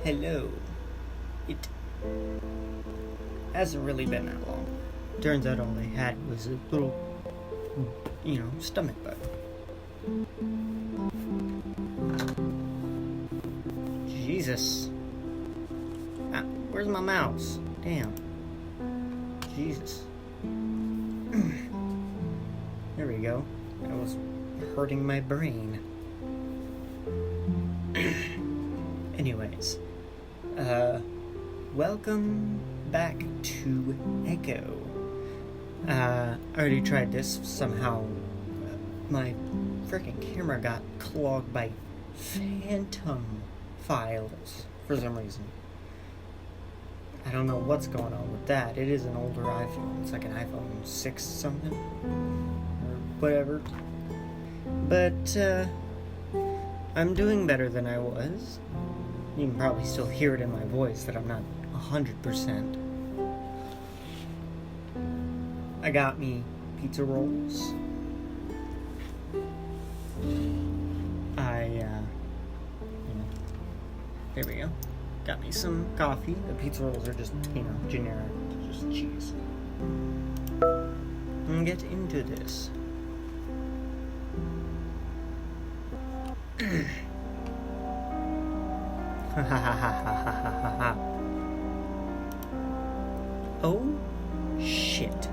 Hello. It hasn't really been that long. Turns out all they had was a little, stomach bug. Jesus. Ah, where's my mouse? Damn. Jesus. There we go. That was hurting my brain. Anyways. Welcome back to Echo. I already tried this. Somehow my freaking camera got clogged by phantom files for some reason. I don't know what's going on with that. It is an older iPhone. It's like an iPhone 6 something or whatever. But I'm doing better than I was. You can probably still hear it in my voice that I'm not 100%. I got me pizza rolls. There we go. Got me some coffee. The pizza rolls are just, generic. Just cheese. And get into this. Oh, shit.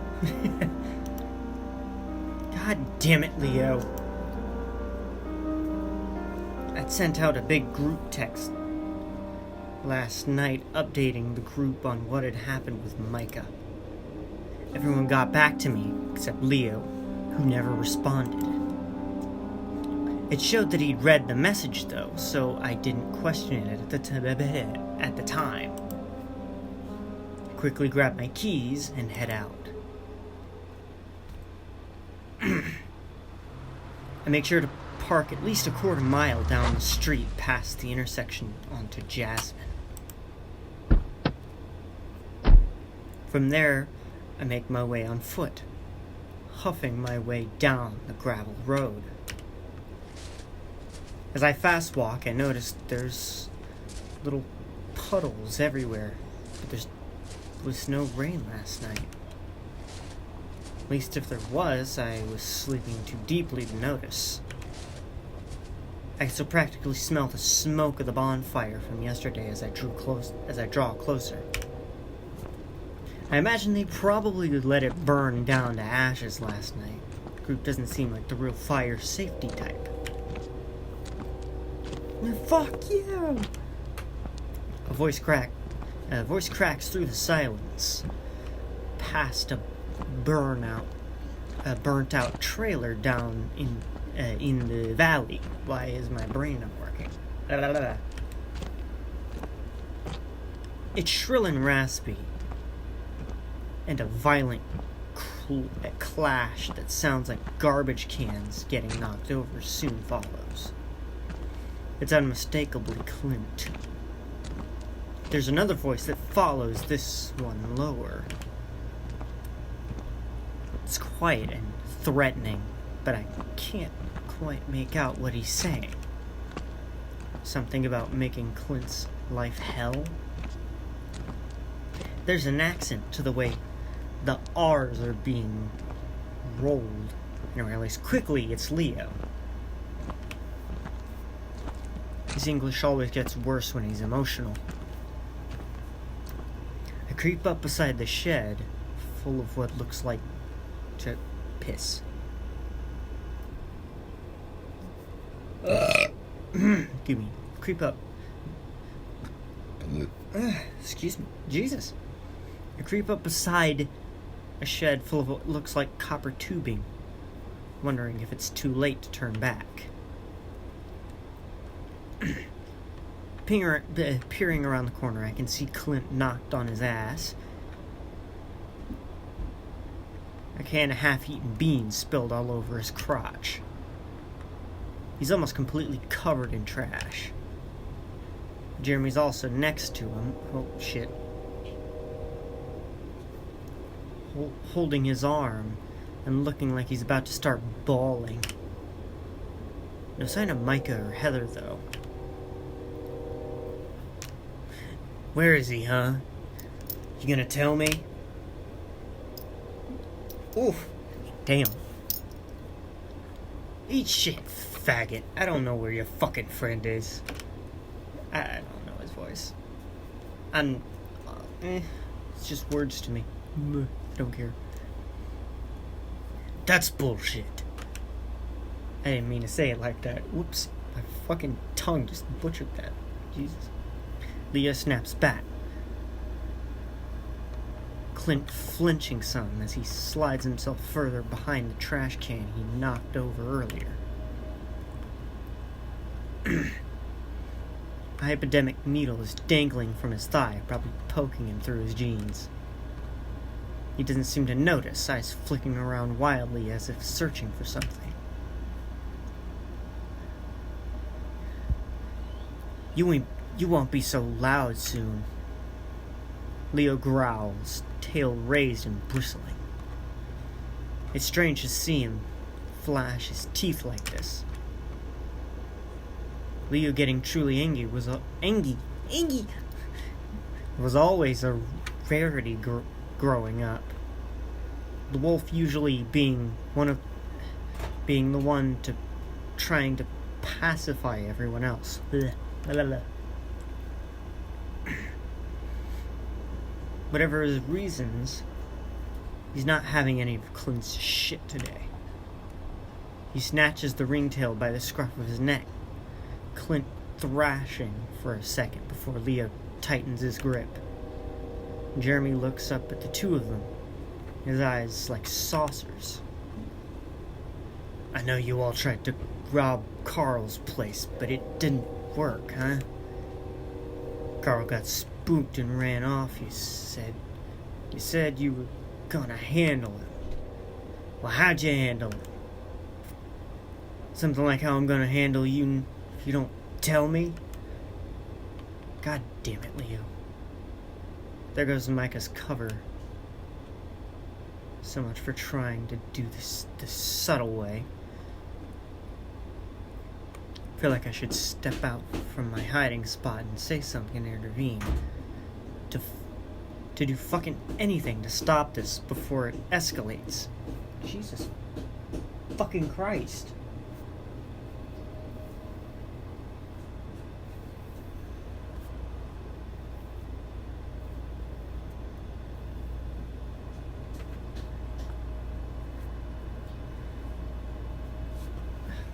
God damn it, Leo. I sent out a big group text last night updating the group on what had happened with Micah. Everyone got back to me, except Leo, who never responded. It showed that he'd read the message, though, so I didn't question it at the time. I quickly grab my keys and head out. I make sure to park at least a quarter mile down the street past the intersection onto Jasmine. From there, I make my way on foot, huffing my way down the gravel road. As I fast walk, I notice there's little puddles everywhere, but there was no rain last night. At least if there was, I was sleeping too deeply to notice. I could still practically smell the smoke of the bonfire from yesterday as I draw closer. I imagine they probably let it burn down to ashes last night. The group doesn't seem like the real fire safety type. Fuck you! A voice cracks through the silence, past a burnt out trailer down in the valley. Why is my brain not working? It's shrill and raspy, and a violent clash that sounds like garbage cans getting knocked over soon follows. It's unmistakably Clint. There's another voice that follows this one lower. It's quiet and threatening, but I can't quite make out what he's saying. Something about making Clint's life hell? There's an accent to the way the R's are being rolled. And I realize quickly it's Leo. His English always gets worse when he's emotional. I creep up beside the shed, full of what looks like piss. Excuse me. Creep up. Excuse me. Jesus. I creep up beside a shed full of what looks like copper tubing, wondering if it's too late to turn back. Peering around the corner, I can see Clint knocked on his ass. A can of half-eaten beans spilled all over his crotch. He's almost completely covered in trash. Jeremy's also next to him. Oh, shit. Holding his arm and looking like he's about to start bawling. No sign of Micah or Heather, though. Where is he, huh? You gonna tell me? Oof. Damn. Eat shit, faggot. I don't know where your fucking friend is. I don't know his voice. It's just words to me. I don't care. That's bullshit. I didn't mean to say it like that. Whoops. My fucking tongue just butchered that. Jesus. Leah snaps back. Clint flinching some as he slides himself further behind the trash can he knocked over earlier. A hypodermic needle is dangling from his thigh, probably poking him through his jeans. He doesn't seem to notice, eyes flicking around wildly as if searching for something. You won't be so loud soon. Leo growls, tail raised and bristling. It's strange to see him flash his teeth like this. Leo getting truly angry was always a rarity growing up. The wolf usually being the one to trying to pacify everyone else. Whatever his reasons, he's not having any of Clint's shit today. He snatches the ringtail by the scruff of his neck, Clint thrashing for a second before Leo tightens his grip. Jeremy looks up at the two of them, his eyes like saucers. I know you all tried to rob Carl's place, but it didn't work, huh? Carl got spooked and ran off, you said. You said you were gonna handle him. Well, how'd you handle him? Something like how I'm gonna handle you if you don't tell me? God damn it, Leo. There goes Micah's cover. So much for trying to do this the subtle way. I feel like I should step out from my hiding spot and say something and intervene. To do fucking anything to stop this before it escalates. Jesus fucking Christ.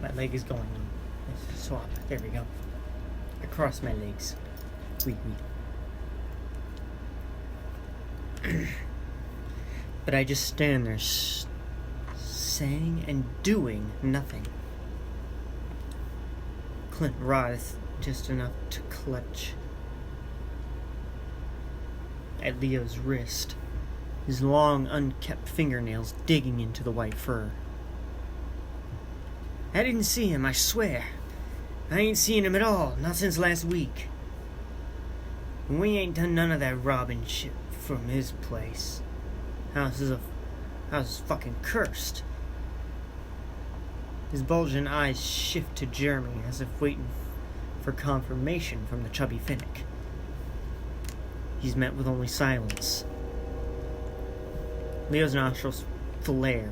My leg is going. Let's swap. There we go. Across my legs. Wee. But I just stand there saying and doing nothing. Clint writhed just enough to clutch at Leo's wrist, his long, unkept fingernails digging into the white fur. I didn't see him, I swear. I ain't seen him at all, not since last week. And we ain't done none of that robbing shit from his place. House is fucking cursed. His bulging eyes shift to Jeremy as if waiting for confirmation from the chubby Finnick. He's met with only silence. Leo's nostrils flare,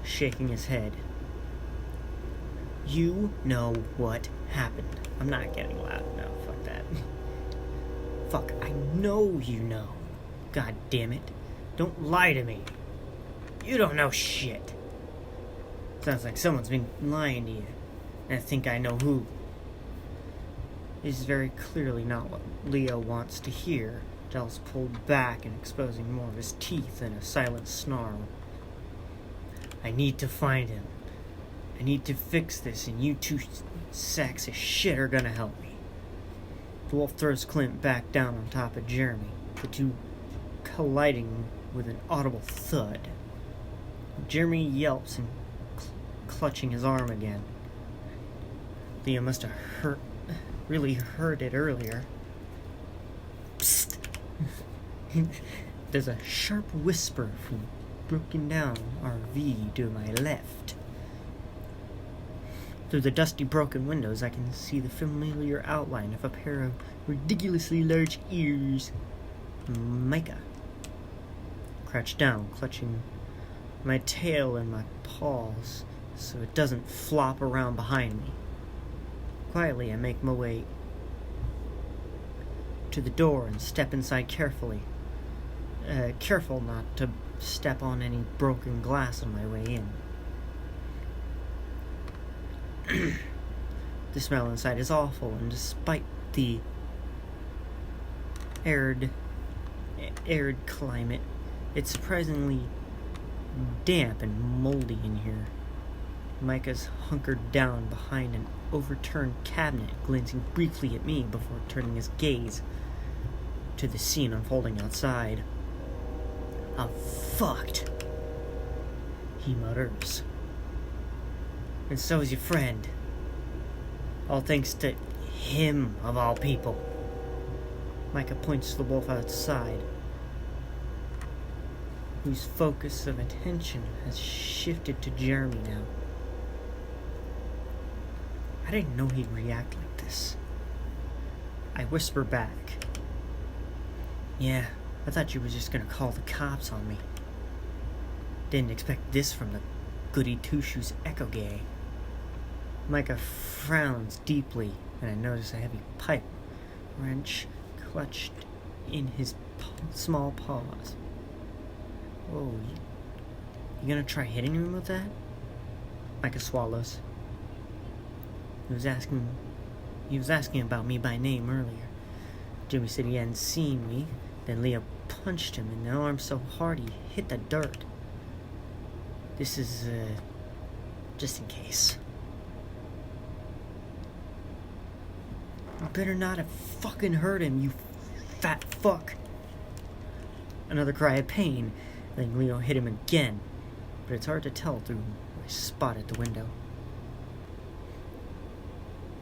shaking his head. You know what happened. I'm not getting loud. No, fuck that. Fuck, I know you know. God damn it. Don't lie to me. You don't know shit. Sounds like someone's been lying to you. And I think I know who. This is very clearly not what Leo wants to hear. Dell's pulled back and exposing more of his teeth in a silent snarl. I need to find him. I need to fix this, and you two sacks of shit are gonna help me. The wolf throws Clint back down on top of Jeremy, the two colliding with an audible thud. Jeremy yelps and clutching his arm again. Leo must have really heard it earlier. Psst! There's a sharp whisper from broken down RV to my left. Through the dusty, broken windows, I can see the familiar outline of a pair of ridiculously large ears. Micah. Crouched down, clutching my tail in my paws so it doesn't flop around behind me. Quietly, I make my way to the door and step inside carefully. Careful not to step on any broken glass on my way in. The smell inside is awful, and despite the arid climate, it's surprisingly damp and moldy in here. Micah's hunkered down behind an overturned cabinet, glancing briefly at me before turning his gaze to the scene unfolding outside. "I'm fucked," he mutters. "And so is your friend. All thanks to him, of all people." Micah points to the wolf outside, whose focus of attention has shifted to Jeremy now. I didn't know he'd react like this. I whisper back, "Yeah, I thought you were just gonna call the cops on me. Didn't expect this from the goody two-shoes echo gay." Micah frowns deeply, and I notice a heavy pipe wrench clutched in his small paws. "Whoa, you gonna try hitting him with that?" Micah swallows. He was asking about me by name earlier. Jimmy said he hadn't seen me. Then Leo punched him in the arm so hard he hit the dirt. This is, just in case. "You better not have fucking hurt him, you fat fuck." Another cry of pain, then Leo hit him again, but it's hard to tell through my spot at the window.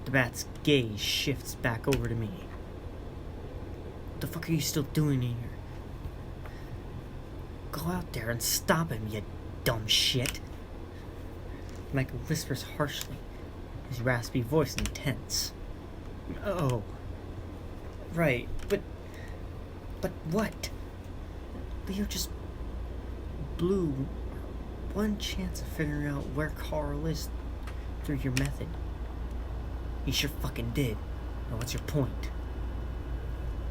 The bat's gaze shifts back over to me. "What the fuck are you still doing here? Go out there and stop him, you dumb shit." Michael whispers harshly, his raspy voice intense. "Oh, right, but what? Leo just blew one chance of figuring out where Carl is through your method. He sure fucking did. Now what's your point?"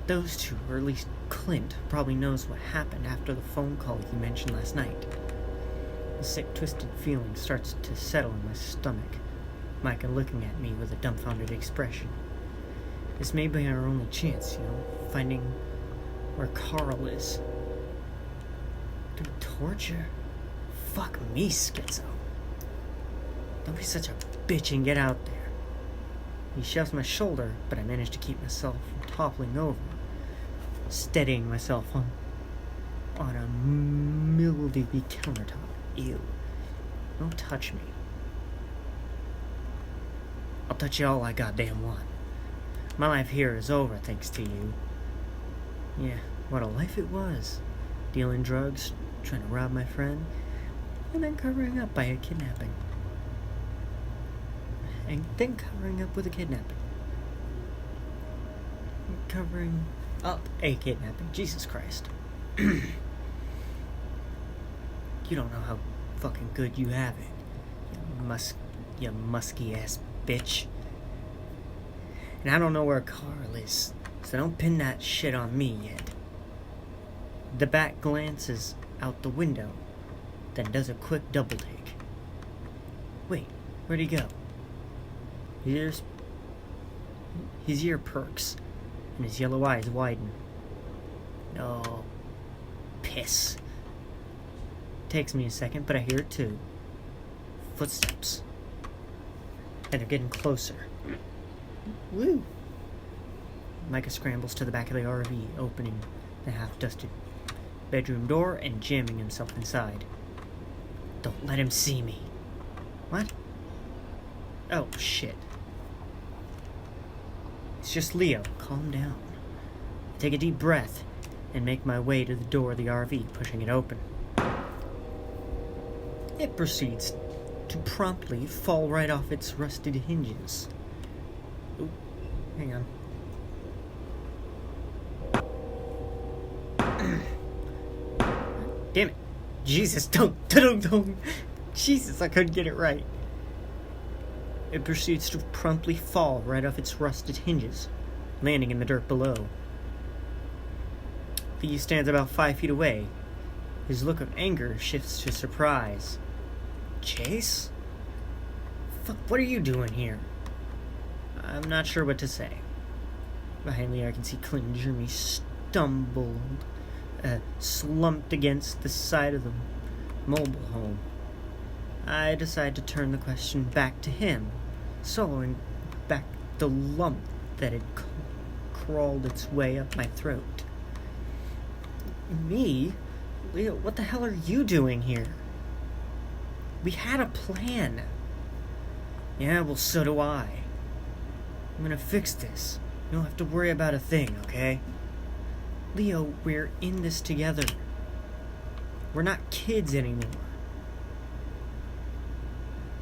Those two, or at least Clint, probably knows what happened after the phone call you mentioned last night. A sick, twisted feeling starts to settle in my stomach, Micah looking at me with a dumbfounded expression. This may be our only chance, finding where Carl is. Through torture? Fuck me, Schizo. Don't be such a bitch and get out there. He shoves my shoulder, but I manage to keep myself from toppling over, steadying myself on a mildewy countertop. Ew. Don't touch me. I'll touch you all I goddamn want. My life here is over thanks to you. Yeah, what a life it was. Dealing drugs, trying to rob my friend, and then covering up by a kidnapping. And then covering up with a kidnapping. Covering up a kidnapping. Jesus Christ. You don't know how fucking good you have it. You musky ass bitch. And I don't know where Carl is, so don't pin that shit on me yet. The bat glances out the window, then does a quick double take. Wait, where'd he go? His ear perks, and his yellow eyes widen. No. Piss. Takes me a second, but I hear it too. Footsteps. And they're getting closer. Woo! Micah scrambles to the back of the RV, opening the half-dusted bedroom door and jamming himself inside. Don't let him see me. What? Oh, shit. It's just Leo. Calm down. I take a deep breath and make my way to the door of the RV, pushing it open. It proceeds to promptly fall right off its rusted hinges. Ooh, hang on. Damn it. Jesus, don't. Jesus, I couldn't get it right. It proceeds to promptly fall right off its rusted hinges, landing in the dirt below. He stands about 5 feet away. His look of anger shifts to surprise. Chase? Fuck, what are you doing here? I'm not sure what to say. Behind me, I can see Clint and Jeremy slumped against the side of the mobile home. I decide to turn the question back to him, swallowing back the lump that had crawled its way up my throat. Me? Leo, what the hell are you doing here? We had a plan. Yeah, well, so do I. I'm gonna fix this. You don't have to worry about a thing, okay? Leo, we're in this together. We're not kids anymore.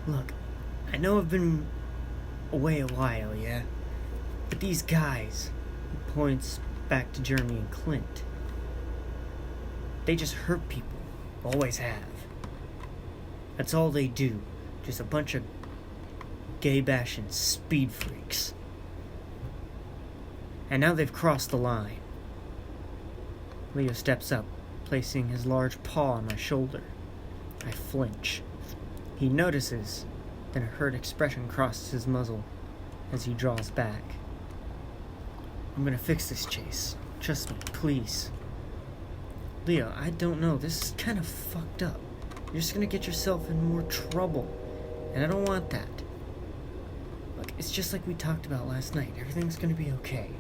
Look, I know I've been away a while, yeah? But these guys, he points back to Jeremy and Clint, they just hurt people. Always have. That's all they do. Just a bunch of gay-bashing speed freaks. And now they've crossed the line. Leo steps up, placing his large paw on my shoulder. I flinch. He notices, then a hurt expression crosses his muzzle as he draws back. I'm gonna fix this, Chase. Trust me, please. Leo, I don't know. This is kind of fucked up. You're just gonna get yourself in more trouble. And I don't want that. Look, it's just like we talked about last night. Everything's gonna be okay.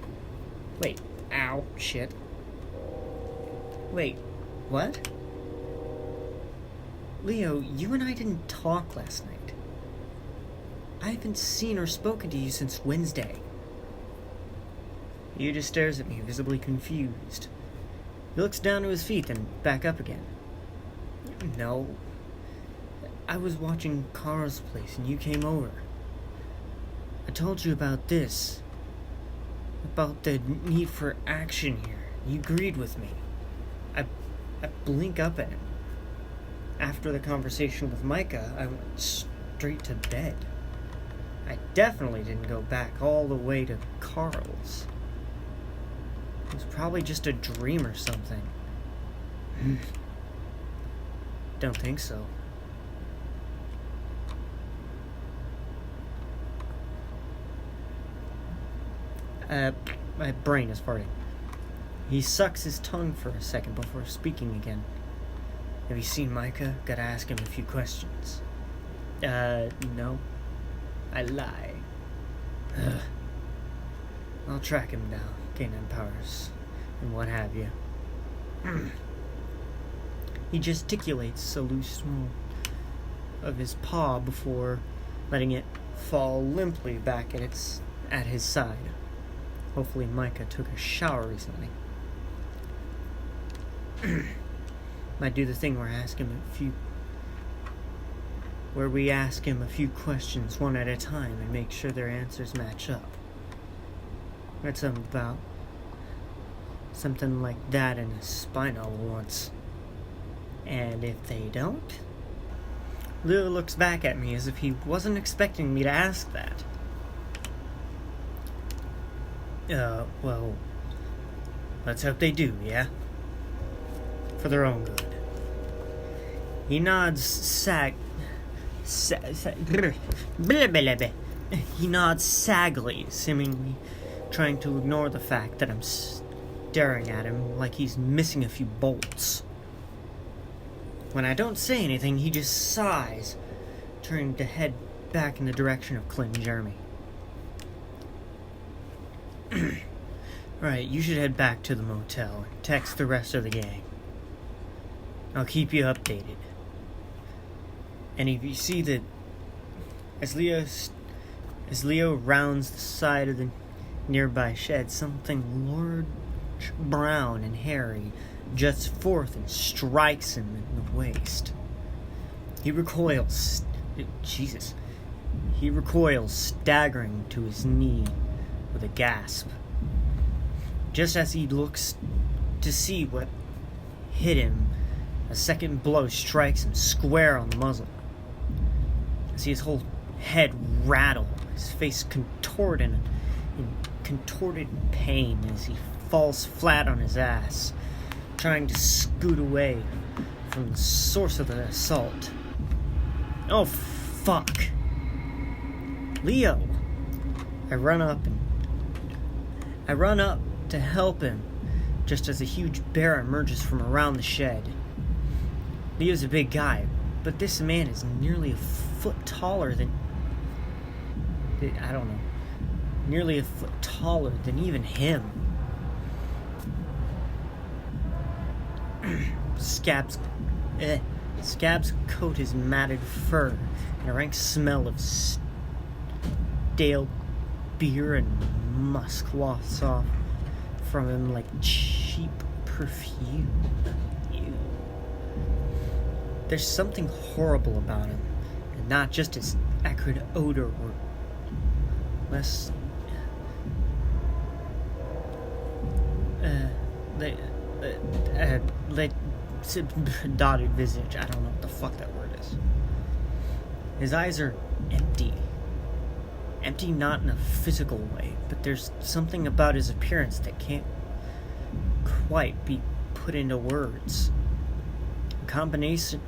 Wait. Ow. Shit. Wait. What? Leo, you and I didn't talk last night. I haven't seen or spoken to you since Wednesday. He just stares at me, visibly confused. He looks down to his feet, then back up again. No. I was watching Carl's place and you came over. I told you about this. About the need for action here. You agreed with me. I blink up at him. After the conversation with Micah, I went straight to bed. I definitely didn't go back all the way to Carl's. It was probably just a dream or something. Don't think so. My brain is farting. He sucks his tongue for a second before speaking again. Have you seen Micah? Gotta ask him a few questions. No. I lie. I'll track him down, gain powers, and what have you. He gesticulates a loose motion of his paw before letting it fall limply back at his side. Hopefully Micah took a shower recently. Might do the thing where we ask him a few questions one at a time and make sure their answers match up. Read something about something like that in a spy novel once. And if they don't? Leo looks back at me as if he wasn't expecting me to ask that. Well, let's hope they do, yeah? For their own good. He nods He nods saggily, seemingly trying to ignore the fact that I'm staring at him like he's missing a few bolts. When I don't say anything, he just sighs, turning to head back in the direction of Clint and Jeremy. Right, you should head back to the motel and text the rest of the gang. I'll keep you updated. And if you see that as Leo rounds the side of the nearby shed, something large, brown, and hairy juts forth and strikes him in the waist. He recoils, Jesus. He recoils, staggering to his knee with a gasp. Just as he looks to see what hit him, a second blow strikes him square on the muzzle. I see his whole head rattle, his face contort in contorted pain as he falls flat on his ass, trying to scoot away from the source of the assault. Oh, fuck. Leo! I run up to help him, just as a huge bear emerges from around the shed. Leo's a big guy, but this man is nearly a foot taller than... nearly a foot taller than even him. Scab's coat is matted fur, and a rank smell of stale beer and musk wafts off from him like cheap perfume. Ew. There's something horrible about him, and not just his acrid odor or less dotted visage. I don't know what the fuck that word is. His eyes are empty. Empty not in a physical way, but there's something about his appearance that can't quite be put into words. A combination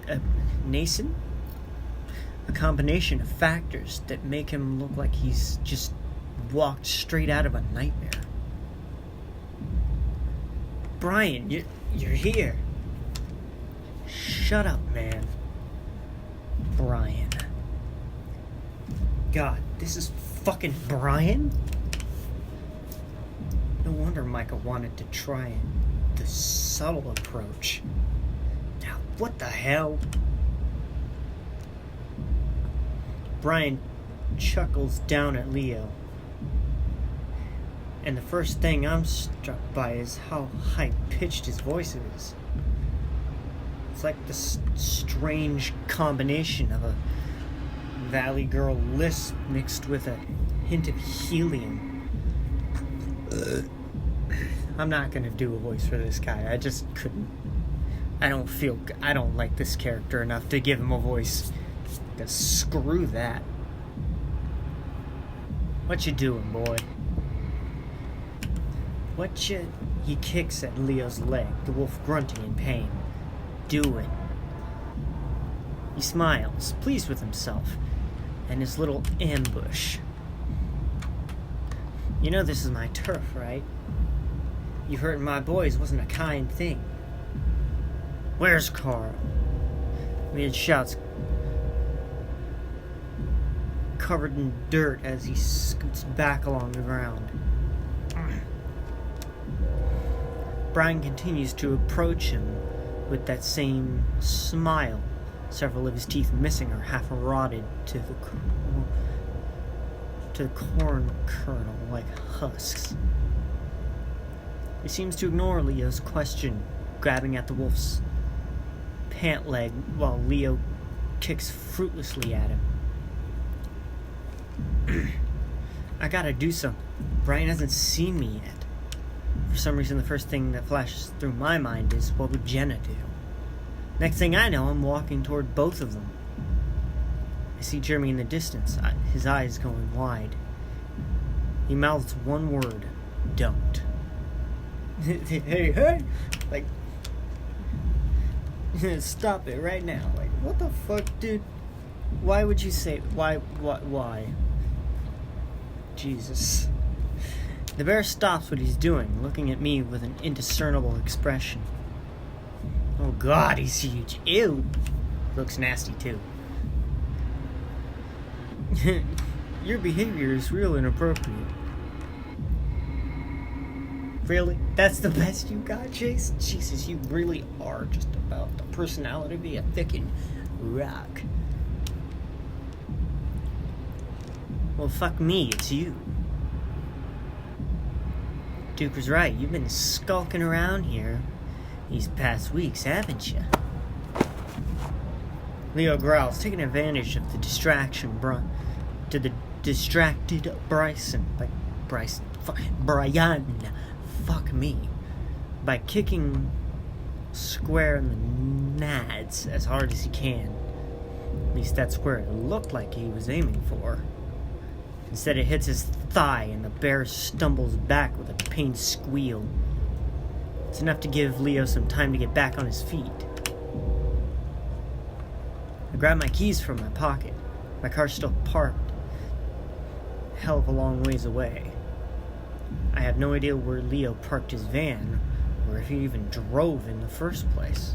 of factors that make him look like he's just walked straight out of a nightmare. Brian, you're here. Shut up, man. Brian. God, this is fucking Brian? No wonder Micah wanted to try the subtle approach. Now, what the hell? Brian chuckles down at Leo. And the first thing I'm struck by is how high-pitched his voice is. It's like this strange combination of a Valley Girl lisp mixed with a hint of helium. I'm not gonna do a voice for this guy. I just couldn't. I don't like this character enough to give him a voice. Screw that. What you doing, boy? He kicks at Leo's leg, the wolf grunting in pain. Do it. He smiles, pleased with himself and his little ambush. You know this is my turf, right? You hurting my boys wasn't a kind thing. Where's Carl? Leon shouts, covered in dirt as he scoots back along the ground. Brian continues to approach him with that same smile, several of his teeth missing or half rotted to the corn kernel like husks. He seems to ignore Leo's question, grabbing at the wolf's pant leg while Leo kicks fruitlessly at him. I gotta do something. Brian hasn't seen me yet. For some reason, the first thing that flashes through my mind is, what would Jenna do? Next thing I know, I'm walking toward both of them. I see Jeremy in the distance, his eyes going wide. He mouths one word, don't. Hey, like, stop it right now. Like, what the fuck, dude? Why would you say, why? Jesus. The bear stops what he's doing, looking at me with an indiscernible expression. Oh God, he's huge. Ew. Looks nasty too. Your behavior is real inappropriate. Really? That's the best you got, Chase? Jesus, you really are just about the personality to be a fucking rock. Well, fuck me, it's you. Duke was right. You've been skulking around here these past weeks, haven't you? Leo growls, taking advantage of the distraction to the distracted Bryson. Brian. Fuck me. By kicking square in the nads as hard as he can. At least that's where it looked like he was aiming for. Instead, it hits his thigh, and the bear stumbles back with a pained squeal. It's enough to give Leo some time to get back on his feet. I grab my keys from my pocket. My car's still parked a hell of a long ways away. I have no idea where Leo parked his van, or if he even drove in the first place.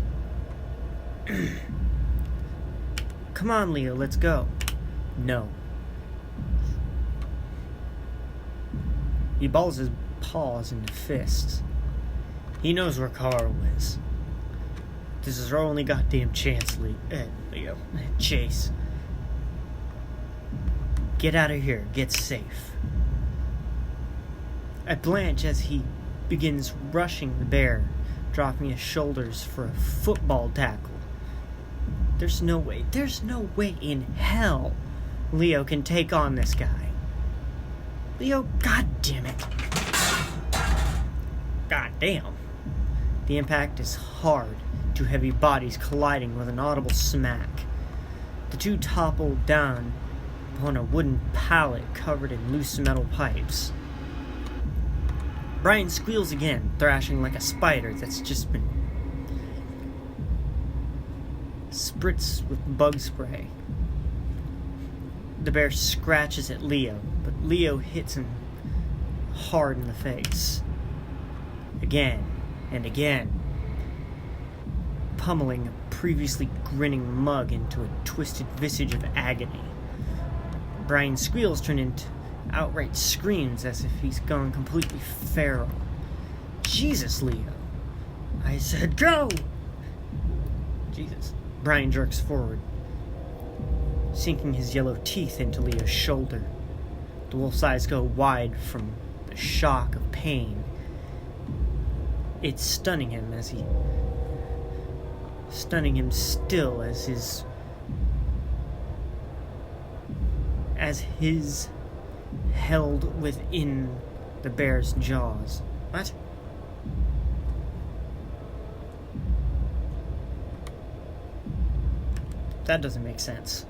Come on, Leo, let's go. No. He balls his paws into fists. He knows where Carl is. This is our only goddamn chance, Leo. Chase. Get out of here. Get safe. I blanch as he begins rushing the bear, dropping his shoulders for a football tackle. There's no way in hell Leo can take on this guy. Leo, goddammit. Goddamn. The impact is hard, two heavy bodies colliding with an audible smack. The two topple down upon a wooden pallet covered in loose metal pipes. Brian squeals again, thrashing like a spider that's just been spritzed with bug spray. The bear scratches at Leo, but Leo hits him hard in the face. Again and again, pummeling a previously grinning mug into a twisted visage of agony. Brian's squeals turn into outright screams as if he's gone completely feral. Jesus, Leo. I said go! Jesus. Brian jerks forward, sinking his yellow teeth into Leo's shoulder. The wolf's eyes go wide from the shock of pain. It's stunning him still as his held within the bear's jaws. What? That doesn't make sense.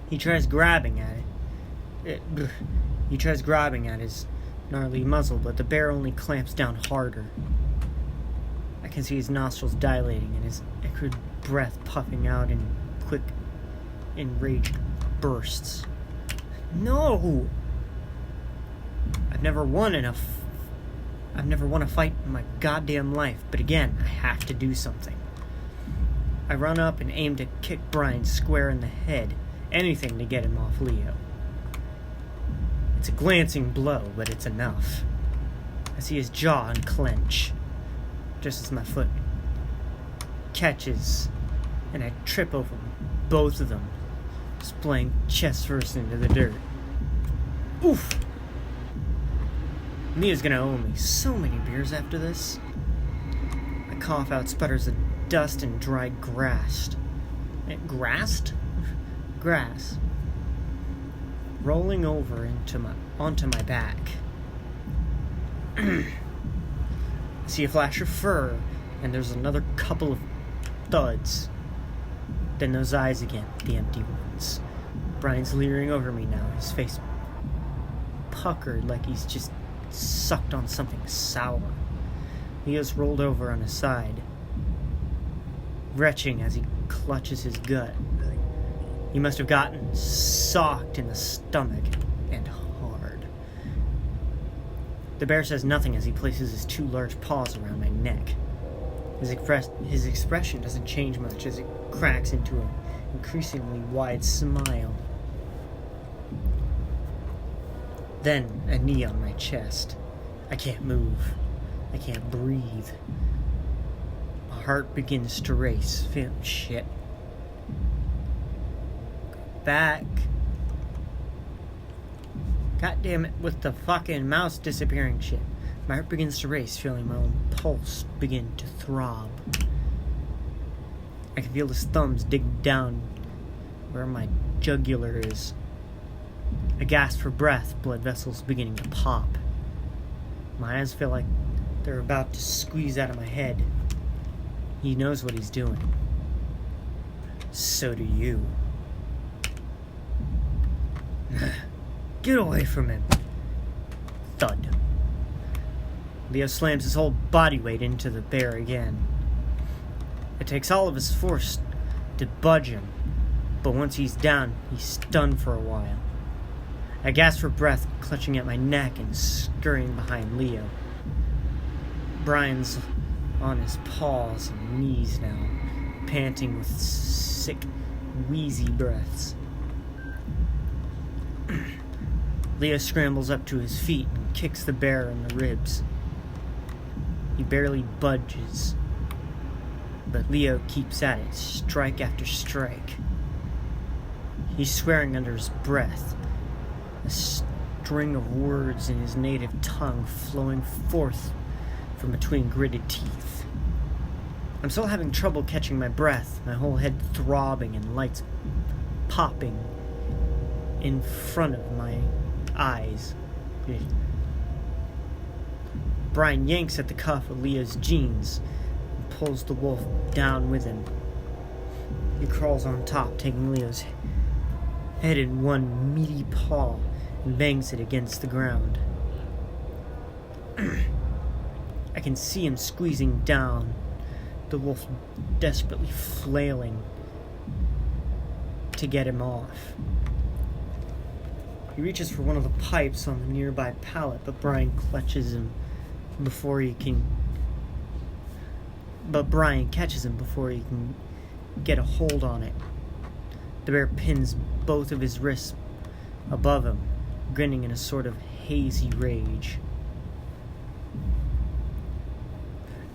He tries grabbing at it. He tries grabbing at his gnarly muzzle, but the bear only clamps down harder. I can see his nostrils dilating and his acrid breath puffing out in quick, enraged bursts. No! I've never won a fight in my goddamn life, but again, I have to do something. I run up and aim to kick Brian square in the head, anything to get him off Leo. It's a glancing blow, but it's enough. I see his jaw unclench, just as my foot catches, and I trip over both of them, splaying chest first into the dirt. Oof! Leo's gonna owe me so many beers after this. I cough out sputters of dust and dry grass. Grass. Rolling over onto my back. I see a flash of fur, and there's another couple of thuds. Then those eyes again, the empty ones. Brian's leering over me now, his face puckered like he's just sucked on something sour. Leo's rolled over on his side, retching as he clutches his gut. He must have gotten socked in the stomach, and hard. The bear says nothing as he places his two large paws around my neck. His expression doesn't change much as it cracks into an increasingly wide smile. Then a knee on my chest. I can't move. I can't breathe. My heart begins to race. Shit. Back. God damn it, with the fucking mouse disappearing shit. My heart begins to race, feeling my own pulse begin to throb. I can feel his thumbs dig down where my jugular is. I gasp for breath, blood vessels beginning to pop. My eyes feel like they're about to squeeze out of my head. He knows what he's doing. So do you. Get away from him. Thud. Leo slams his whole body weight into the bear again. It takes all of his force to budge him, but once he's down, he's stunned for a while. I gasp for breath, clutching at my neck and scurrying behind Leo. Brian's on his paws and knees now, panting with sick, wheezy breaths. Leo scrambles up to his feet and kicks the bear in the ribs. He barely budges, but Leo keeps at it, strike after strike. He's swearing under his breath, a string of words in his native tongue flowing forth from between gritted teeth. I'm still having trouble catching my breath, my whole head throbbing and lights popping in front of my eyes. Brian yanks at the cuff of Leo's jeans and pulls the wolf down with him. He crawls on top, taking Leo's head in one meaty paw and bangs it against the ground. I can see him squeezing down, the wolf desperately flailing to get him off. He reaches for one of the pipes on the nearby pallet, but Brian catches him before he can get a hold on it. The bear pins both of his wrists above him, grinning in a sort of hazy rage.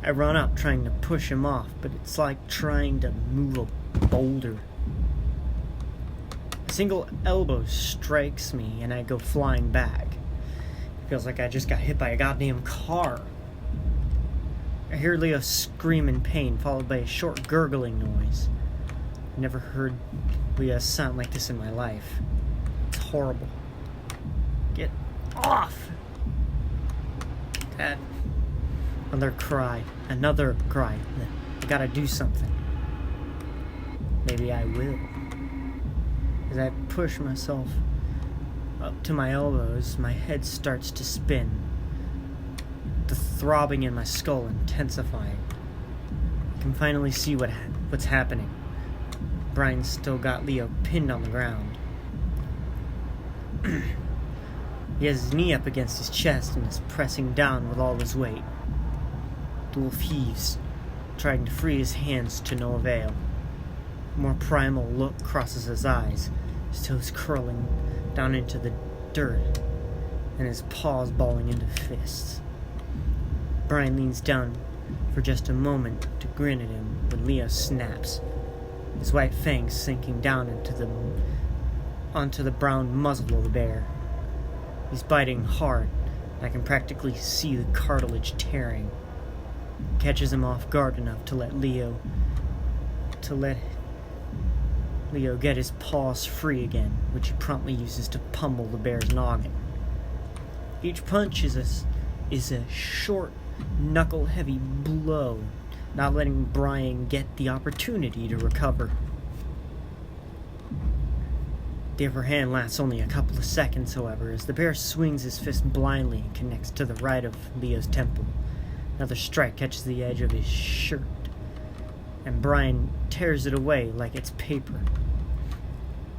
I run up, trying to push him off, but it's like trying to move a boulder. A single elbow strikes me, and I go flying back. It feels like I just got hit by a goddamn car. I hear Leo scream in pain, followed by a short gurgling noise. I've never heard Leo sound like this in my life. It's horrible. Get off! Dad. Another cry. I gotta do something. Maybe I will. As I push myself up to my elbows, my head starts to spin, the throbbing in my skull intensifying. I can finally see what's happening. Brian's still got Leo pinned on the ground. He has his knee up against his chest and is pressing down with all his weight. The wolf heaves, trying to free his hands to no avail. A more primal look crosses his eyes, his toes curling down into the dirt, and his paws balling into fists. Brian leans down for just a moment to grin at him when Leo snaps, his white fangs sinking down onto the brown muzzle of the bear. He's biting hard, and I can practically see the cartilage tearing. It catches him off guard enough to let Leo get his paws free again, which he promptly uses to pummel the bear's noggin. Each punch is a short, knuckle-heavy blow, not letting Brian get the opportunity to recover. The upper hand lasts only a couple of seconds, however, as the bear swings his fist blindly and connects to the right of Leo's temple. Another strike catches the edge of his shirt, and Brian tears it away like it's paper.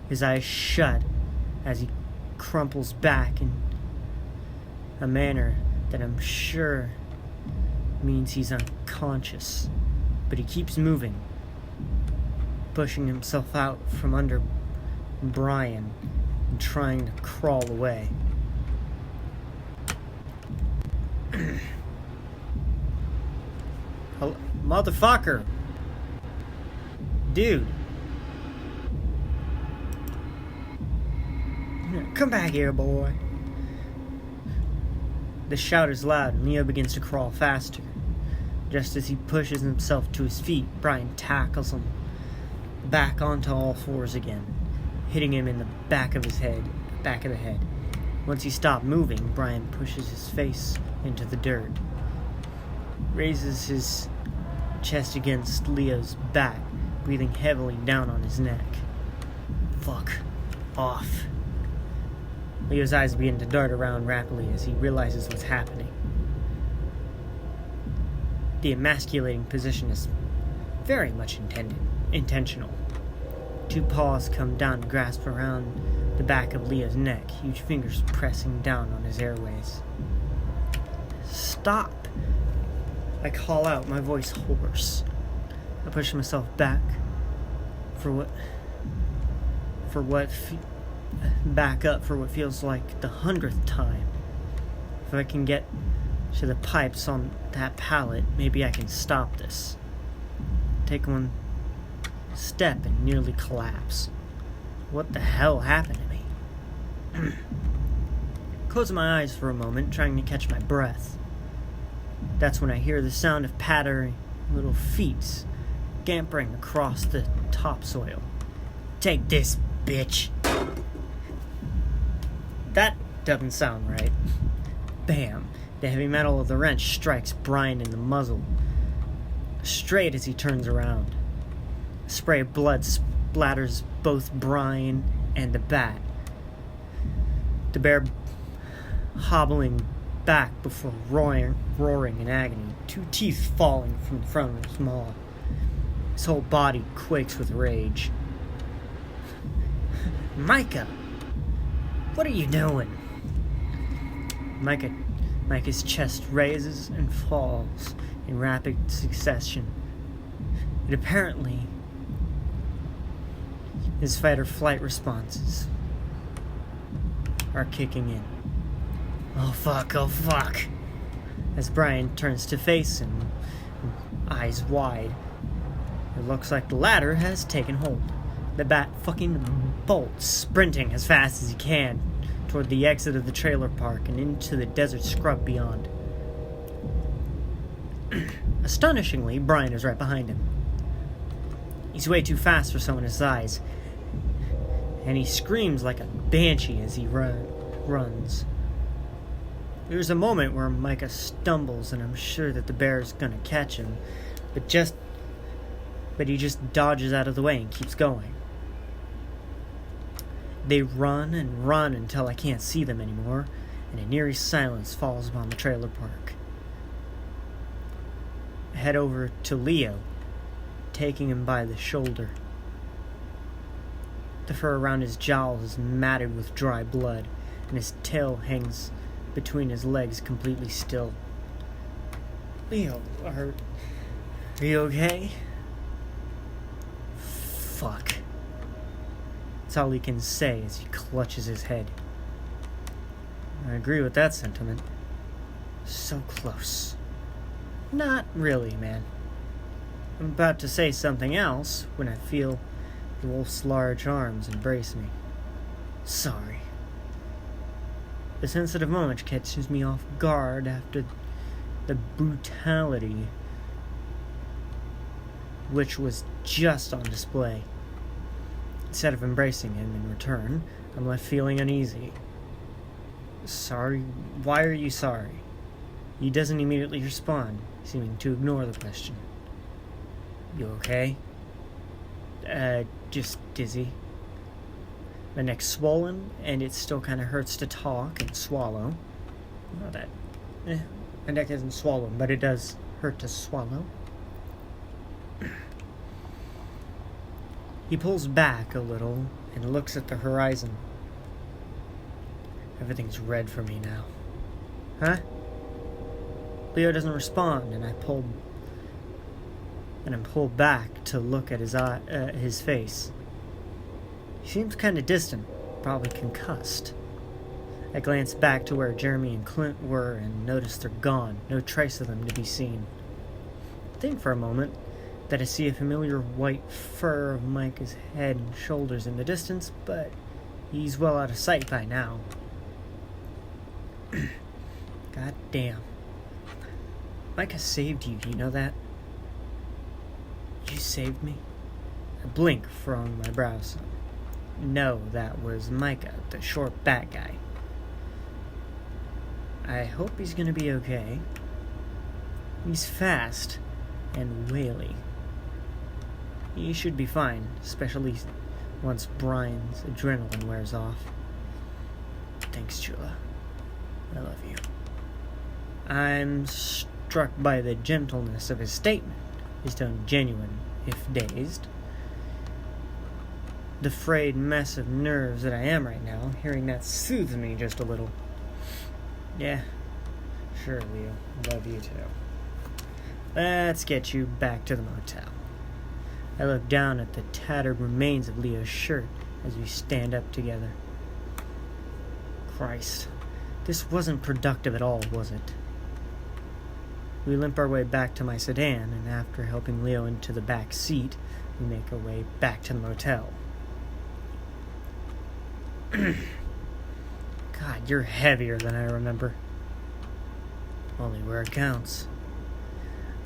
His eyes shut as he crumples back in a manner that I'm sure means he's unconscious, but he keeps moving, pushing himself out from under Brian and trying to crawl away. Motherfucker! Dude! Come back here, boy! The shout is loud and Leo begins to crawl faster. Just as he pushes himself to his feet, Brian tackles him back onto all fours again, hitting him in the back of the head. Once he stopped moving, Brian pushes his face into the dirt, raises his chest against Leo's back, breathing heavily down on his neck. Fuck off. Leo's eyes begin to dart around rapidly as he realizes what's happening. The emasculating position is very much intentional. Two paws come down to grasp around the back of Leo's neck, huge fingers pressing down on his airways. Stop! I call out, my voice hoarse. I push myself back back up for what feels like the 100th time. If I can get to the pipes on that pallet, maybe I can stop this. Take one step and nearly collapse. What the hell happened to me? Closing my eyes for a moment, trying to catch my breath. That's when I hear the sound of pattering little feet scampering across the topsoil. Take this, bitch. That doesn't sound right. Bam. The heavy metal of the wrench strikes Brian in the muzzle, straight as he turns around. A spray of blood splatters both Brian and the bat. The bear hobbling back before roaring in agony, two teeth falling from the front of his maw. His whole body quakes with rage. Micah! What are you doing? Micah's chest raises and falls in rapid succession. And apparently, his fight or flight responses are kicking in. Oh fuck. As Brian turns to face him, eyes wide, it looks like the latter has taken hold. The bat fucking bolts, sprinting as fast as he can toward the exit of the trailer park and into the desert scrub beyond. Astonishingly, Brian is right behind him. He's way too fast for someone his size, and he screams like a banshee as he runs. There's a moment where Micah stumbles, and I'm sure that the bear is gonna catch him, but he just dodges out of the way and keeps going. They run and run until I can't see them anymore, and an eerie silence falls upon the trailer park. I head over to Leo, taking him by the shoulder. The fur around his jowls is matted with dry blood, and his tail hangs between his legs completely still. Leo, are you okay? Fuck. That's all he can say as he clutches his head. I agree with that sentiment. So close. Not really, man. I'm about to say something else when I feel the wolf's large arms embrace me. Sorry. The sensitive moment catches me off guard after the brutality which was just on display. Instead of embracing him in return, I'm left feeling uneasy. Sorry? Why are you sorry? He doesn't immediately respond, seeming to ignore the question. You okay? Just dizzy. My neck's swollen, and it still kind of hurts to talk and swallow. Not that. My neck isn't swollen, but it does hurt to swallow. He pulls back a little and looks at the horizon. Everything's red for me now. Huh? Leo doesn't respond, and I'm pulled back to look at his face. He seems kind of distant, probably concussed. I glance back to where Jeremy and Clint were and notice they're gone, no trace of them to be seen. I think for a moment that I see a familiar white fur of Micah's head and shoulders in the distance, but he's well out of sight by now. God damn. Micah saved you know that? You saved me. A blink from my brows. No, that was Micah, the short bat guy. I hope he's gonna be okay. He's fast and wily. He should be fine, especially once Brian's adrenaline wears off. Thanks, Chula. I love you. I'm struck by the gentleness of his statement, his tone genuine, if dazed. The frayed mess of nerves that I am right now, hearing that soothes me just a little. Yeah, sure, Leo. Love you too. Let's get you back to the motel. I look down at the tattered remains of Leo's shirt as we stand up together. Christ, this wasn't productive at all, was it? We limp our way back to my sedan, and after helping Leo into the back seat, we make our way back to the motel. God, you're heavier than I remember. Only where it counts.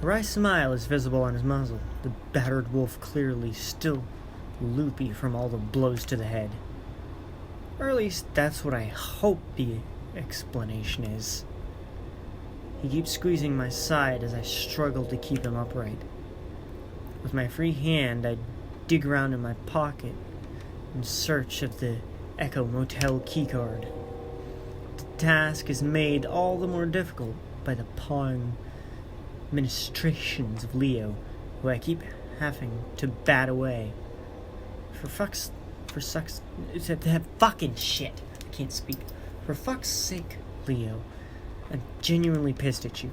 A wry smile is visible on his muzzle, the battered wolf clearly still loopy from all the blows to the head. Or at least that's what I hope the explanation is. He keeps squeezing my side as I struggle to keep him upright. With my free hand, I dig around in my pocket in search of the Echo Motel keycard. The task is made all the more difficult by the pawing ministrations of Leo, who I keep having to bat away. For fucking shit. I can't speak. For fuck's sake, Leo, I'm genuinely pissed at you.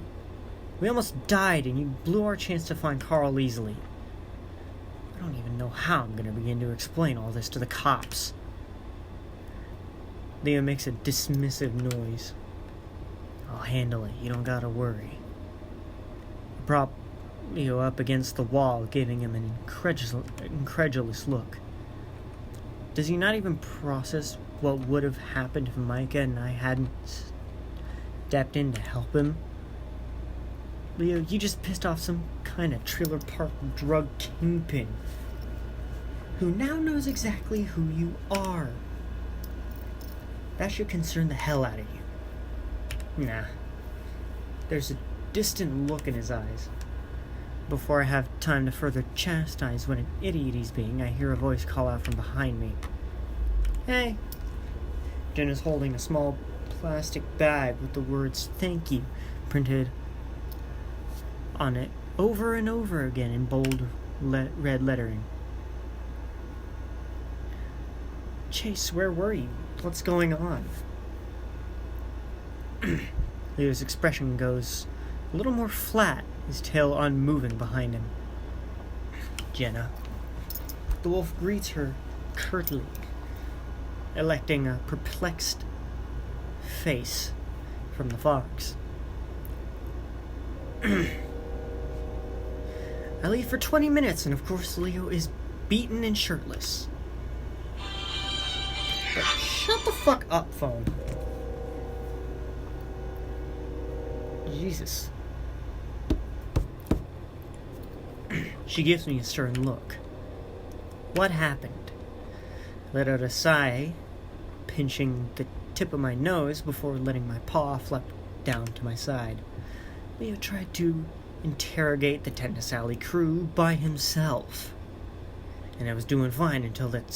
We almost died and you blew our chance to find Carl easily. I don't even know how I'm gonna begin to explain all this to the cops. Leo makes a dismissive noise. I'll handle it, you don't gotta worry. I prop Leo up against the wall, giving him an incredulous look. Does he not even process what would have happened if Micah and I hadn't stepped in to help him? Leo, you just pissed off some kind of trailer park drug kingpin who now knows exactly who you are. That should concern the hell out of you. Nah. There's a distant look in his eyes. Before I have time to further chastise what an idiot he's being, I hear a voice call out from behind me. Hey. Jen is holding a small plastic bag with the words "Thank you" printed on it over and over again in bold red lettering. Chase, where were you? What's going on? Leo's expression goes a little more flat, his tail unmoving behind him. Jenna. The wolf greets her curtly, electing a perplexed face from the fox. I leave for 20 minutes, and of course Leo is beaten and shirtless. But shut the fuck up, phone. Jesus. She gives me a stern look. What happened? Let out a sigh, pinching the tip of my nose before letting my paw flap down to my side. Leo tried to interrogate the Tetanus Alley crew by himself. And I was doing fine until that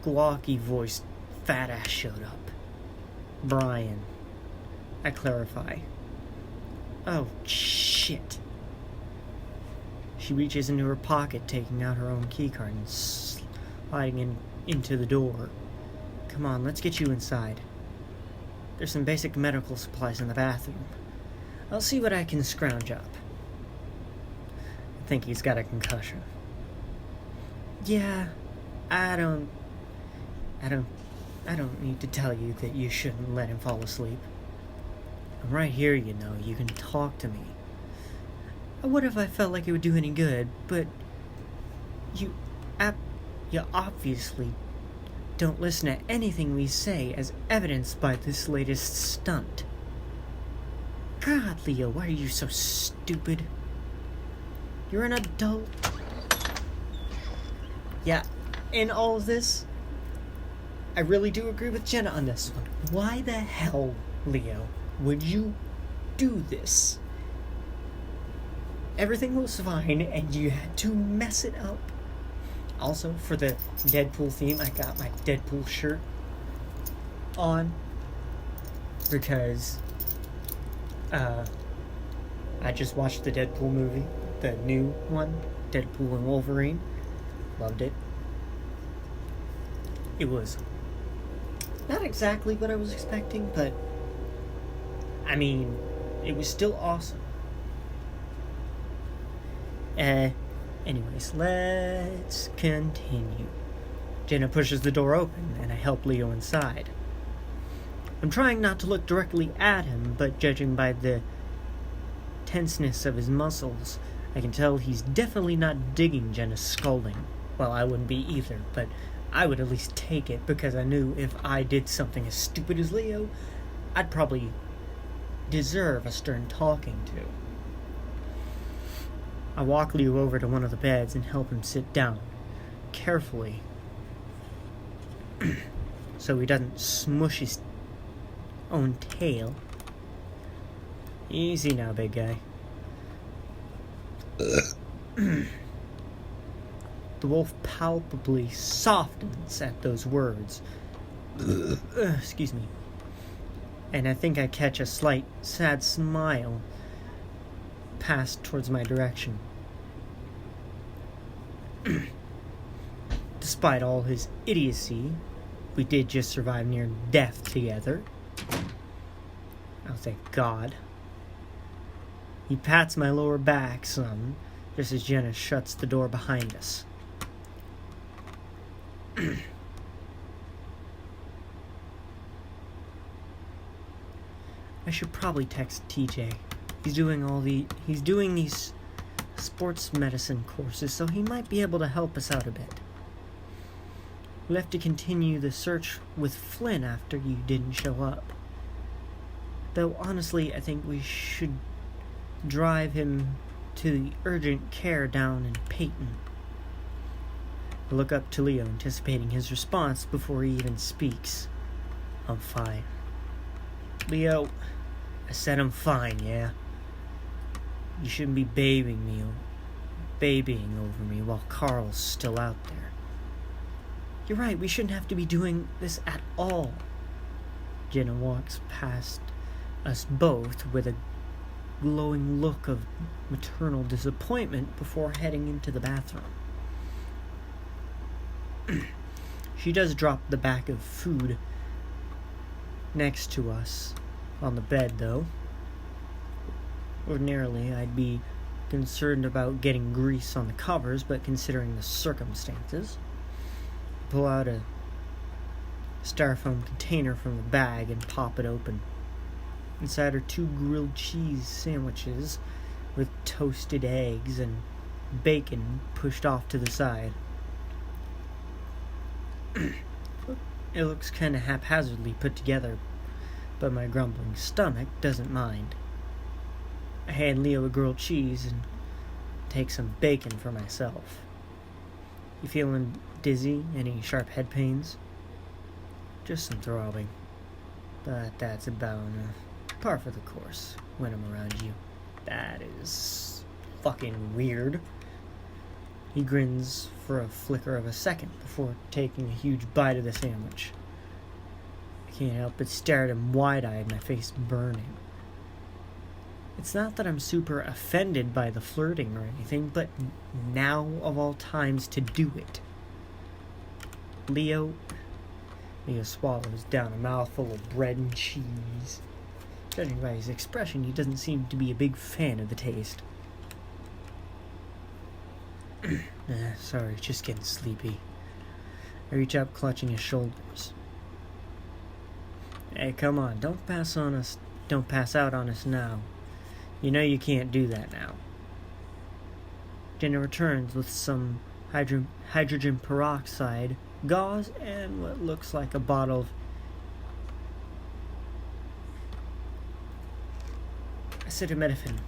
squawky-voiced fat ass showed up. Brian. I clarify. Oh, shit. She reaches into her pocket, taking out her own keycard and sliding into the door. Come on, let's get you inside. There's some basic medical supplies in the bathroom. I'll see what I can scrounge up. I think he's got a concussion. Yeah, I don't need to tell you that you shouldn't let him fall asleep. I'm right here, you know. You can talk to me. I would if I felt like it would do any good, but you obviously don't listen to anything we say, as evidenced by this latest stunt. God, Leo, why are you so stupid? You're an adult. Yeah, in all of this, I really do agree with Jenna on this one. Why the hell, Leo, would you do this? Everything was fine, and you had to mess it up. Also, for the Deadpool theme, I got my Deadpool shirt on because I just watched the Deadpool movie, the new one, Deadpool and Wolverine. Loved it. It was not exactly what I was expecting, but I mean, it was still awesome. Anyways, let's continue. Jenna pushes the door open, and I help Leo inside. I'm trying not to look directly at him, but judging by the tenseness of his muscles, I can tell he's definitely not digging Jenna's scolding. Well, I wouldn't be either, but I would at least take it, because I knew if I did something as stupid as Leo, I'd probably deserve a stern talking to. I walk Leo over to one of the beds and help him sit down, carefully, so he doesn't smush his own tail. Easy now, big guy. The wolf palpably softens at those words. Excuse me. And I think I catch a slight, sad smile pass towards my direction. Despite all his idiocy, we did just survive near death together. Oh, thank God. He pats my lower back some, just as Jenna shuts the door behind us. I should probably text TJ. He's doing these sports medicine courses, so he might be able to help us out a bit. We'll have to continue the search with Flynn after you didn't show up. Though honestly, I think we should drive him to the urgent care down in Peyton. I look up to Leo, anticipating his response before he even speaks. I'm fine. Leo, I said I'm fine, yeah? You shouldn't be babying over me while Carl's still out there. You're right, we shouldn't have to be doing this at all. Jenna walks past us both with a glowing look of maternal disappointment before heading into the bathroom. She does drop the bag of food next to us on the bed, though. Ordinarily, I'd be concerned about getting grease on the covers, but considering the circumstances, I pull out a styrofoam container from the bag and pop it open. Inside are 2 grilled cheese sandwiches with toasted eggs and bacon pushed off to the side. It looks kind of haphazardly put together, but my grumbling stomach doesn't mind. I hand Leo a grilled cheese and take some bacon for myself. You feeling dizzy? Any sharp head pains? Just some throbbing. But that's about par for the course when I'm around you. That is fucking weird. He grins for a flicker of a second before taking a huge bite of the sandwich. I can't help but stare at him wide-eyed, my face burning. It's not that I'm super offended by the flirting or anything, but now of all times to do it. Leo swallows down a mouthful of bread and cheese. Judging by his expression, he doesn't seem to be a big fan of the taste. Sorry, just getting sleepy. I reach up, clutching his shoulders. Hey, come on, don't pass out on us now. You know you can't do that now. Jenna returns with some hydrogen peroxide, gauze, and what looks like a bottle of acetaminophen.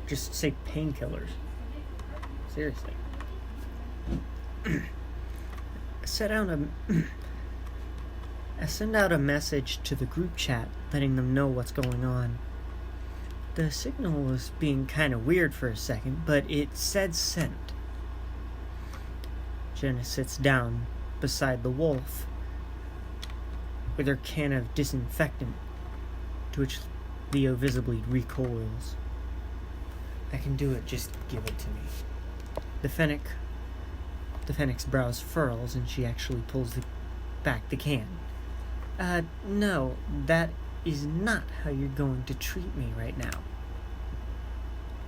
Just say painkillers. Seriously. I send out a message to the group chat letting them know what's going on. The signal was being kind of weird for a second, but it said sent. Jenna sits down beside the wolf with her can of disinfectant, to which Leo visibly recoils. I can do it, just give it to me. The Fennec's brows furls and she actually pulls back the can. No, that is not how you're going to treat me right now.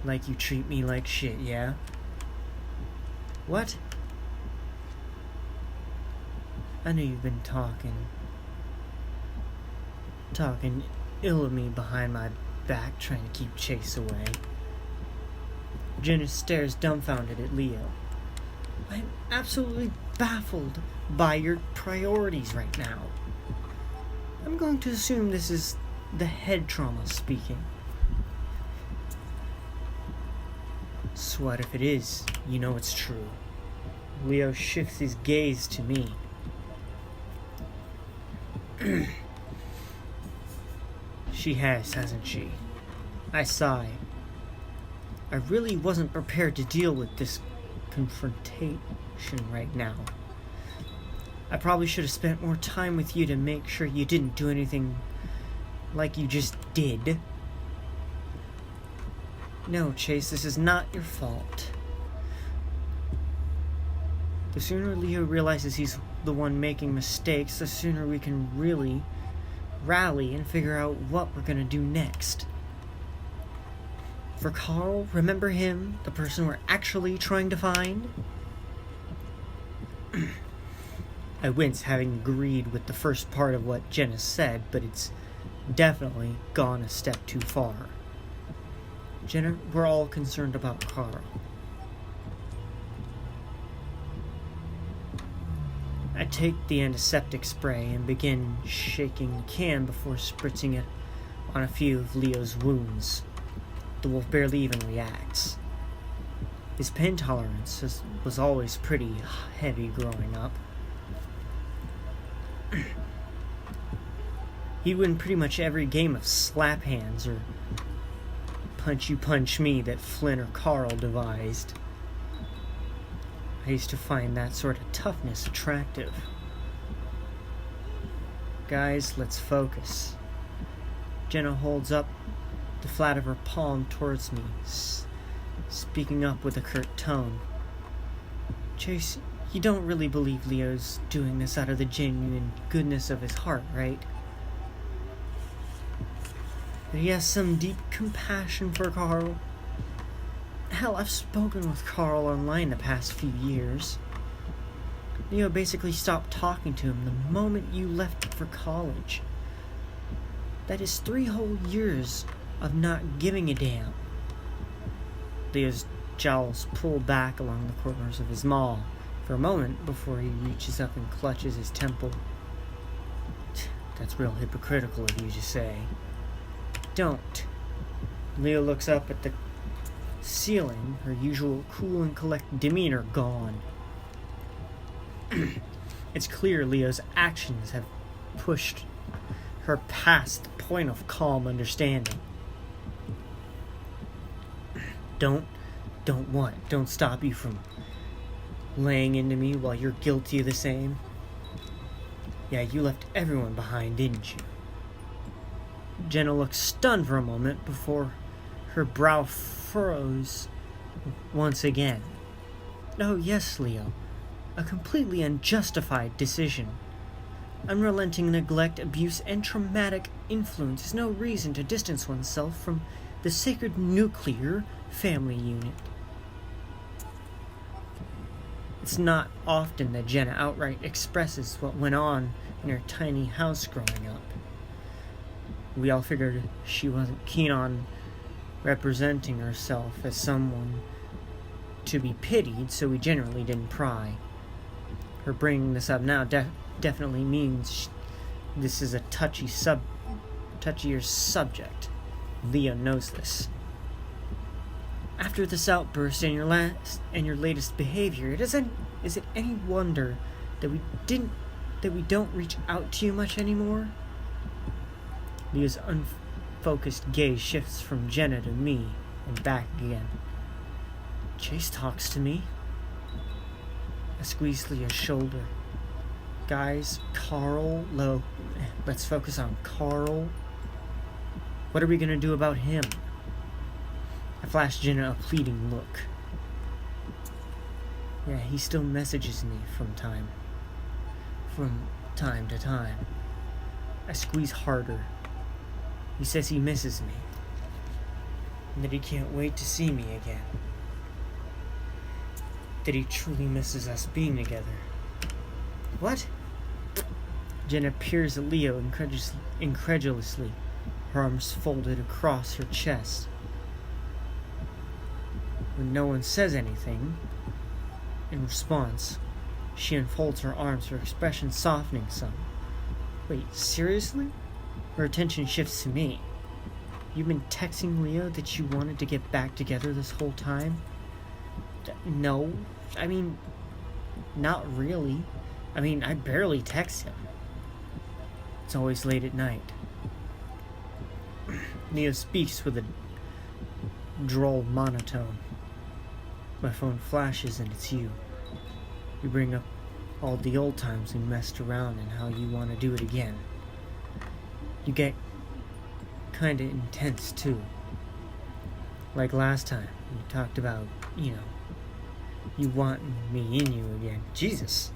Like you treat me like shit, yeah? What? I know you've been talking ill of me behind my back, trying to keep Chase away. Jenna stares dumbfounded at Leo. I'm absolutely baffled by your priorities right now. I'm going to assume this is the head trauma speaking. So what if it is? You know it's true. Leo shifts his gaze to me. She has, hasn't she? I sigh. I really wasn't prepared to deal with this confrontation right now. I probably should have spent more time with you to make sure you didn't do anything like you just did. No, Chase, this is not your fault. The sooner Leo realizes he's the one making mistakes, the sooner we can really rally and figure out what we're gonna do next. For Carl, remember him, the person we're actually trying to find? I wince, having agreed with the first part of what Jenna said, but it's definitely gone a step too far. Jenna, we're all concerned about Carl. I take the antiseptic spray and begin shaking the can before spritzing it on a few of Leo's wounds. The wolf barely even reacts. His pain tolerance was always pretty heavy growing up. He'd win pretty much every game of slap hands or punch you punch me that Flynn or Carl devised. I used to find that sort of toughness attractive. Guys, let's focus. Jenna holds up the flat of her palm towards me, speaking up with a curt tone. Chase, you don't really believe Leo's doing this out of the genuine goodness of his heart, right? That he has some deep compassion for Carl? Hell, I've spoken with Carl online the past few years. Leo basically stopped talking to him the moment you left for college. That is 3 whole years of not giving a damn. Leo's jowls pull back along the corners of his maw for a moment before he reaches up and clutches his temple. That's real hypocritical of you to say. Don't. Leo looks up at the ceiling, her usual cool and collected demeanor gone. It's clear Leo's actions have pushed her past the point of calm understanding. Don't what? Don't stop you from laying into me while you're guilty of the same? Yeah, you left everyone behind, didn't you? Jenna looks stunned for a moment before her brow furrows once again. Oh, yes, Leo. A completely unjustified decision. Unrelenting neglect, abuse, and traumatic influence is no reason to distance oneself from the sacred nuclear family unit. It's not often that Jenna outright expresses what went on in her tiny house growing up. We all figured she wasn't keen on representing herself as someone to be pitied, so we generally didn't pry. Her bringing this up now definitely means this is a touchier subject. Leo knows this. After this outburst and your latest behavior, it isn't Is it any wonder that we don't reach out to you much anymore? Leah's unfocused gaze shifts from Jenna to me and back again. Chase talks to me. I squeeze Leah's shoulder. Guys, Carl, let's focus on Carl. What are we gonna do about him? I flash Jenna a pleading look. Yeah, he still messages me from time to time. I squeeze harder. He says he misses me, and that he can't wait to see me again. That he truly misses us being together. What? Jenna peers at Leo incredulously, her arms folded across her chest. When no one says anything, in response, she unfolds her arms, her expression softening some. Wait, seriously? Her attention shifts to me. You've been texting Leo that you wanted to get back together this whole time? No. I mean, not really. I mean, I barely text him. It's always late at night. Leo speaks with a droll monotone. My phone flashes and it's you. You bring up all the old times we messed around and how you want to do it again. You get kinda intense too. Like last time, you talked about, you want me in you again. Jesus.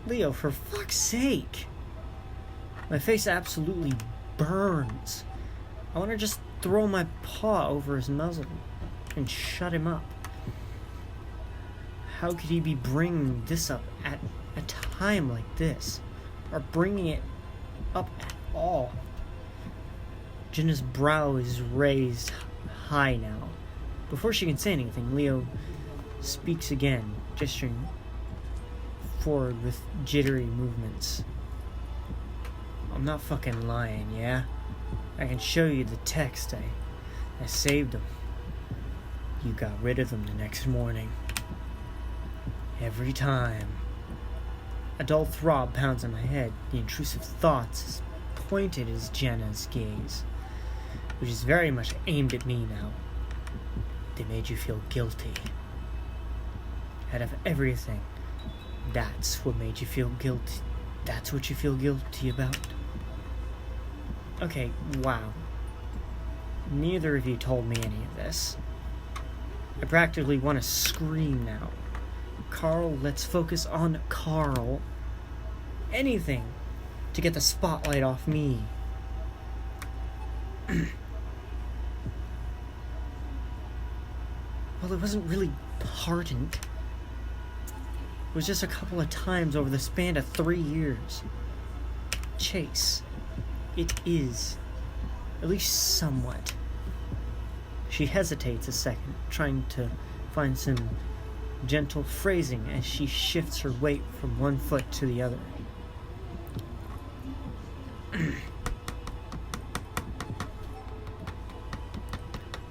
Leo, for fuck's sake. My face absolutely burns. I want to just throw my paw over his muzzle and shut him up. How could he be bringing this up at a time like this? Or bringing it up at all? Jenna's brow is raised high now. Before she can say anything, Leo speaks again, gesturing forward with jittery movements. I'm not fucking lying, yeah? I can show you the text. I saved them. You got rid of them the next morning. Every time. A dull throb pounds in my head. The intrusive thoughts as pointed as Jenna's gaze, which is very much aimed at me now. They made you feel guilty. Out of everything, that's what made you feel guilty. That's what you feel guilty about. Okay, wow. Neither of you told me any of this. I practically want to scream now. Carl, let's focus on Carl. Anything to get the spotlight off me. Well, it wasn't really pardoned. It was just a couple of times over the span of 3 years. Chase, it is, at least somewhat. She hesitates a second, trying to find some gentle phrasing as she shifts her weight from one foot to the other.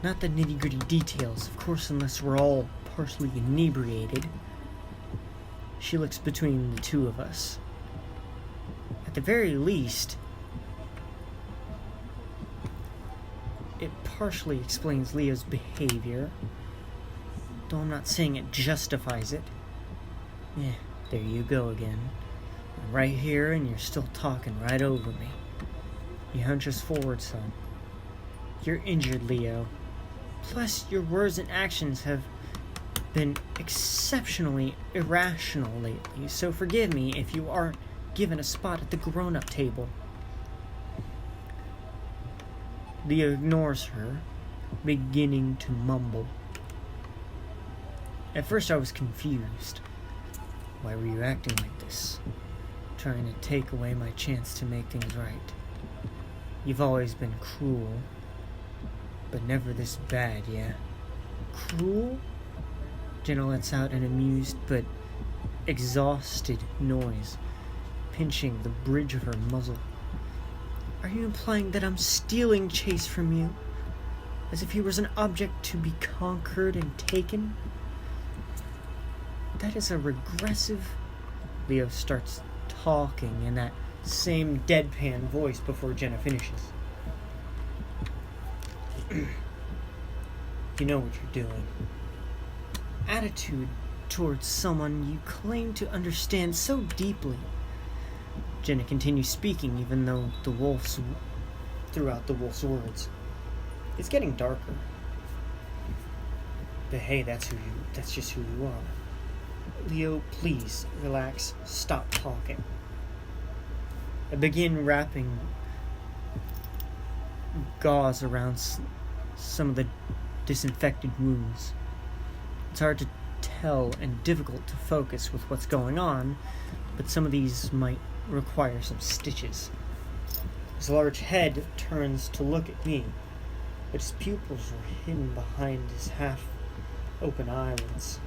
Not the nitty-gritty details, of course, unless we're all partially inebriated. She looks between the two of us. At the very least, it partially explains Leo's behavior, though I'm not saying it justifies it. Yeah, there you go again. I'm right here and you're still talking right over me. He hunches forward some. You're injured, Leo. Plus, your words and actions have been exceptionally irrational lately, so forgive me if you aren't given a spot at the grown-up table. Leo ignores her, beginning to mumble. At first I was confused. Why were you acting like this? Trying to take away my chance to make things right. You've always been cruel, but never this bad, yeah? Cruel? Jenna lets out an amused but exhausted noise, pinching the bridge of her muzzle. Are you implying that I'm stealing Chase from you? As if he was an object to be conquered and taken? That is a regressive... Leo starts talking in that same deadpan voice before Jenna finishes. You know what you're doing. Attitude towards someone you claim to understand so deeply. Jenna continues speaking even though throughout the wolf's words. It's getting darker. But hey, that's just who you are. Leo, please, relax, stop talking. I begin wrapping gauze around some of the disinfected wounds. It's hard to tell and difficult to focus with what's going on, but some of these might require some stitches. His large head turns to look at me, but his pupils are hidden behind his half-open eyelids.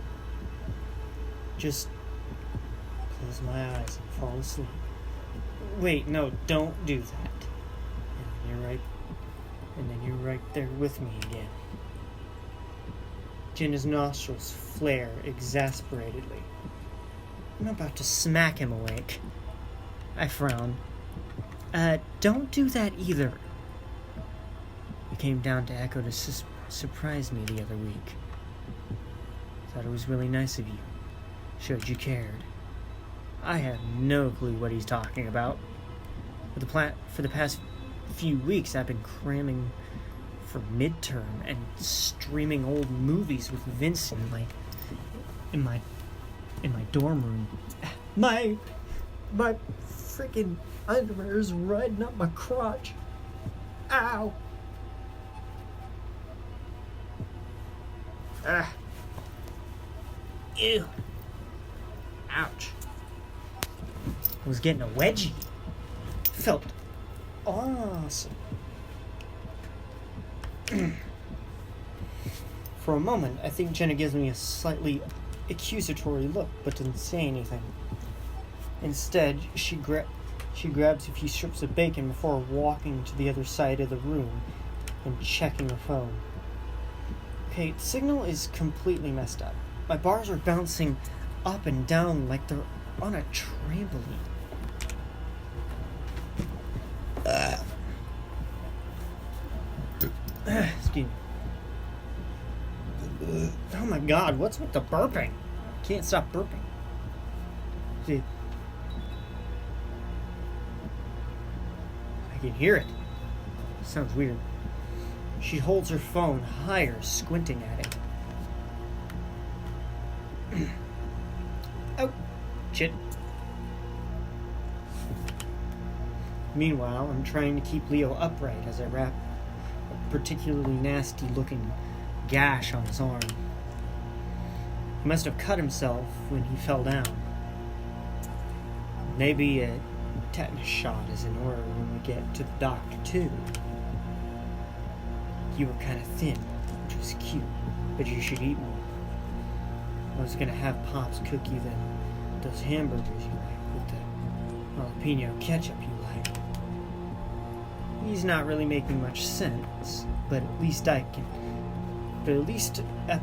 Just close my eyes and fall asleep. Wait, no, don't do that. And then you're right there with me again. Jenna's nostrils flare exasperatedly. I'm about to smack him awake. I frown. Don't do that either. You came down to Echo to surprise me the other week. Thought it was really nice of you. Showed you cared. I have no clue what he's talking about. For the past few weeks, I've been cramming for midterm and streaming old movies with Vince in my dorm room. My freaking underwear is riding up my crotch. Ow! Ew. Ouch. I was getting a wedgie. Felt awesome. For a moment, I think Jenna gives me a slightly accusatory look, but doesn't say anything. Instead, she grabs a few strips of bacon before walking to the other side of the room and checking her phone. Okay, signal is completely messed up. My bars are bouncing up and down like they're on a trampoline. Excuse me. Oh my god, what's with the burping? Can't stop burping. See, I can hear it. Sounds weird. She holds her phone higher, squinting at it. Oh, shit. Meanwhile, I'm trying to keep Leo upright as I wrap a particularly nasty-looking gash on his arm. He must have cut himself when he fell down. Maybe a tetanus shot is in order when we get to the doctor, too. You were kind of thin, which was cute, but you should eat more. I was gonna have Pops cook you those hamburgers you like with the jalapeno ketchup you like. He's not really making much sense, but at least at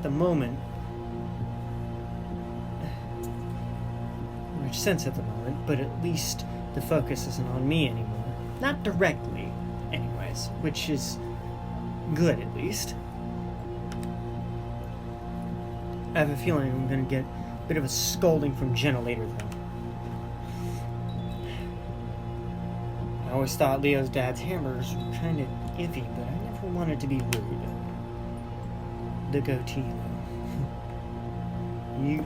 the moment, much sense at the moment, but at least the focus isn't on me anymore. Not directly, anyways, which is good at least. I have a feeling I'm going to get a bit of a scolding from Jenna later, though. I always thought Leo's dad's hamburgers were kind of iffy, but I never wanted to be rude. The goatee, though. You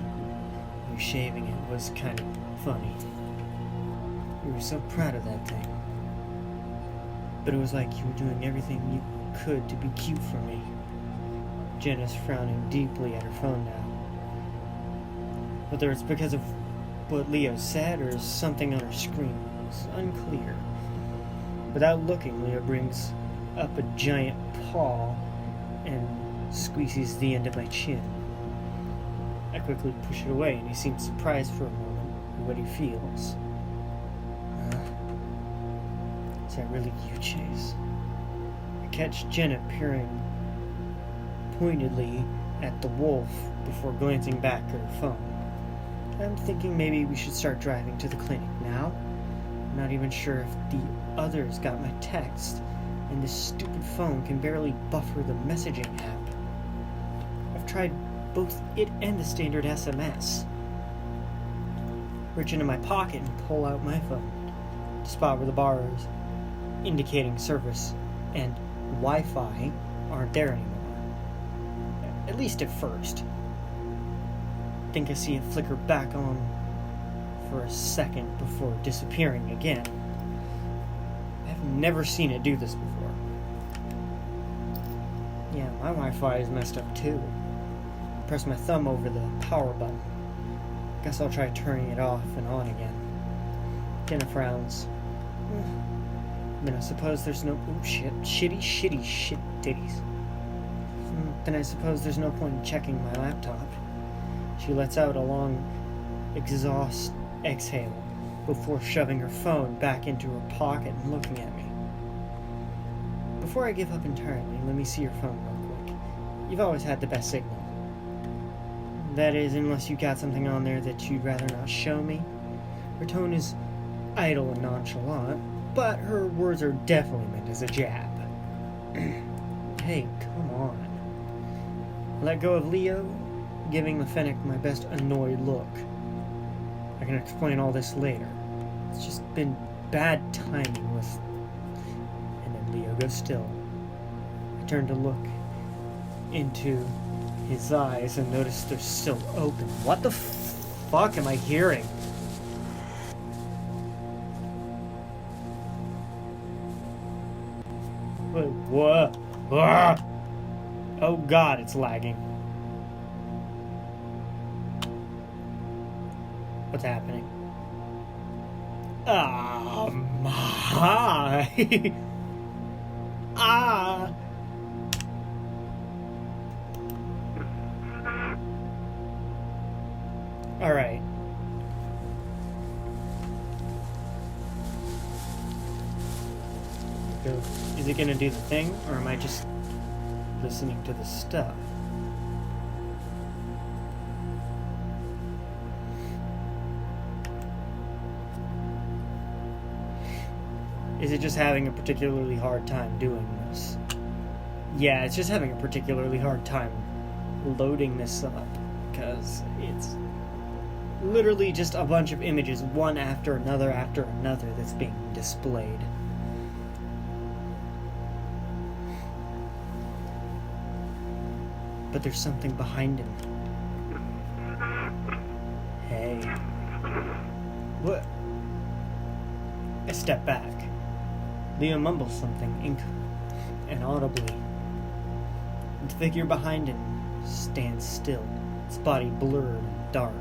shaving it was kind of funny. You were so proud of that thing. But it was like you were doing everything you could to be cute for me. Jenna's frowning deeply at her phone now. Whether it's because of what Leo said or something on her screen is unclear. Without looking, Leo brings up a giant paw and squeezes the end of my chin. I quickly push it away and he seems surprised for a moment at what he feels. Is that really you, Chase? I catch Jenna peering pointedly at the wolf before glancing back at her phone. I'm thinking maybe we should start driving to the clinic now. I'm not even sure if the others got my text, and this stupid phone can barely buffer the messaging app. I've tried both it and the standard SMS. Reach into my pocket and pull out my phone to spot where the bars indicating service and Wi-Fi aren't there anymore. At least at first. Think I see it flicker back on for a second before disappearing again. I've never seen it do this before. Yeah, my Wi-Fi is messed up too. Press my thumb over the power button. Guess I'll try turning it off and on again. Jenna frowns. Then I suppose there's no... Oh shit. Shit titties. Then I suppose there's no point in checking my laptop. She lets out a long exhaust exhale before shoving her phone back into her pocket and looking at me. Before I give up entirely, let me see your phone real quick. You've always had the best signal. That is, unless you got something on there that you'd rather not show me. Her tone is idle and nonchalant, but her words are definitely meant as a jab. Hey, come on. Let go of Leo, giving the Fennec my best annoyed look. I can explain all this later. It's just been bad timing with... And then Leo goes still. I turn to look into his eyes and notice they're still open. What the fuck am I hearing? Wait, what? Ah! Oh god, it's lagging. What's happening? Ah, my. Ah. All right. Is it gonna do the thing, or am I just listening to the stuff? Is it just having a particularly hard time doing this? Yeah, it's just having a particularly hard time loading this up, because it's literally just a bunch of images, one after another, that's being displayed. But there's something behind him. Hey. What? I step back. Leo mumbles something inaudibly. The figure behind him stands still, its body blurred and dark.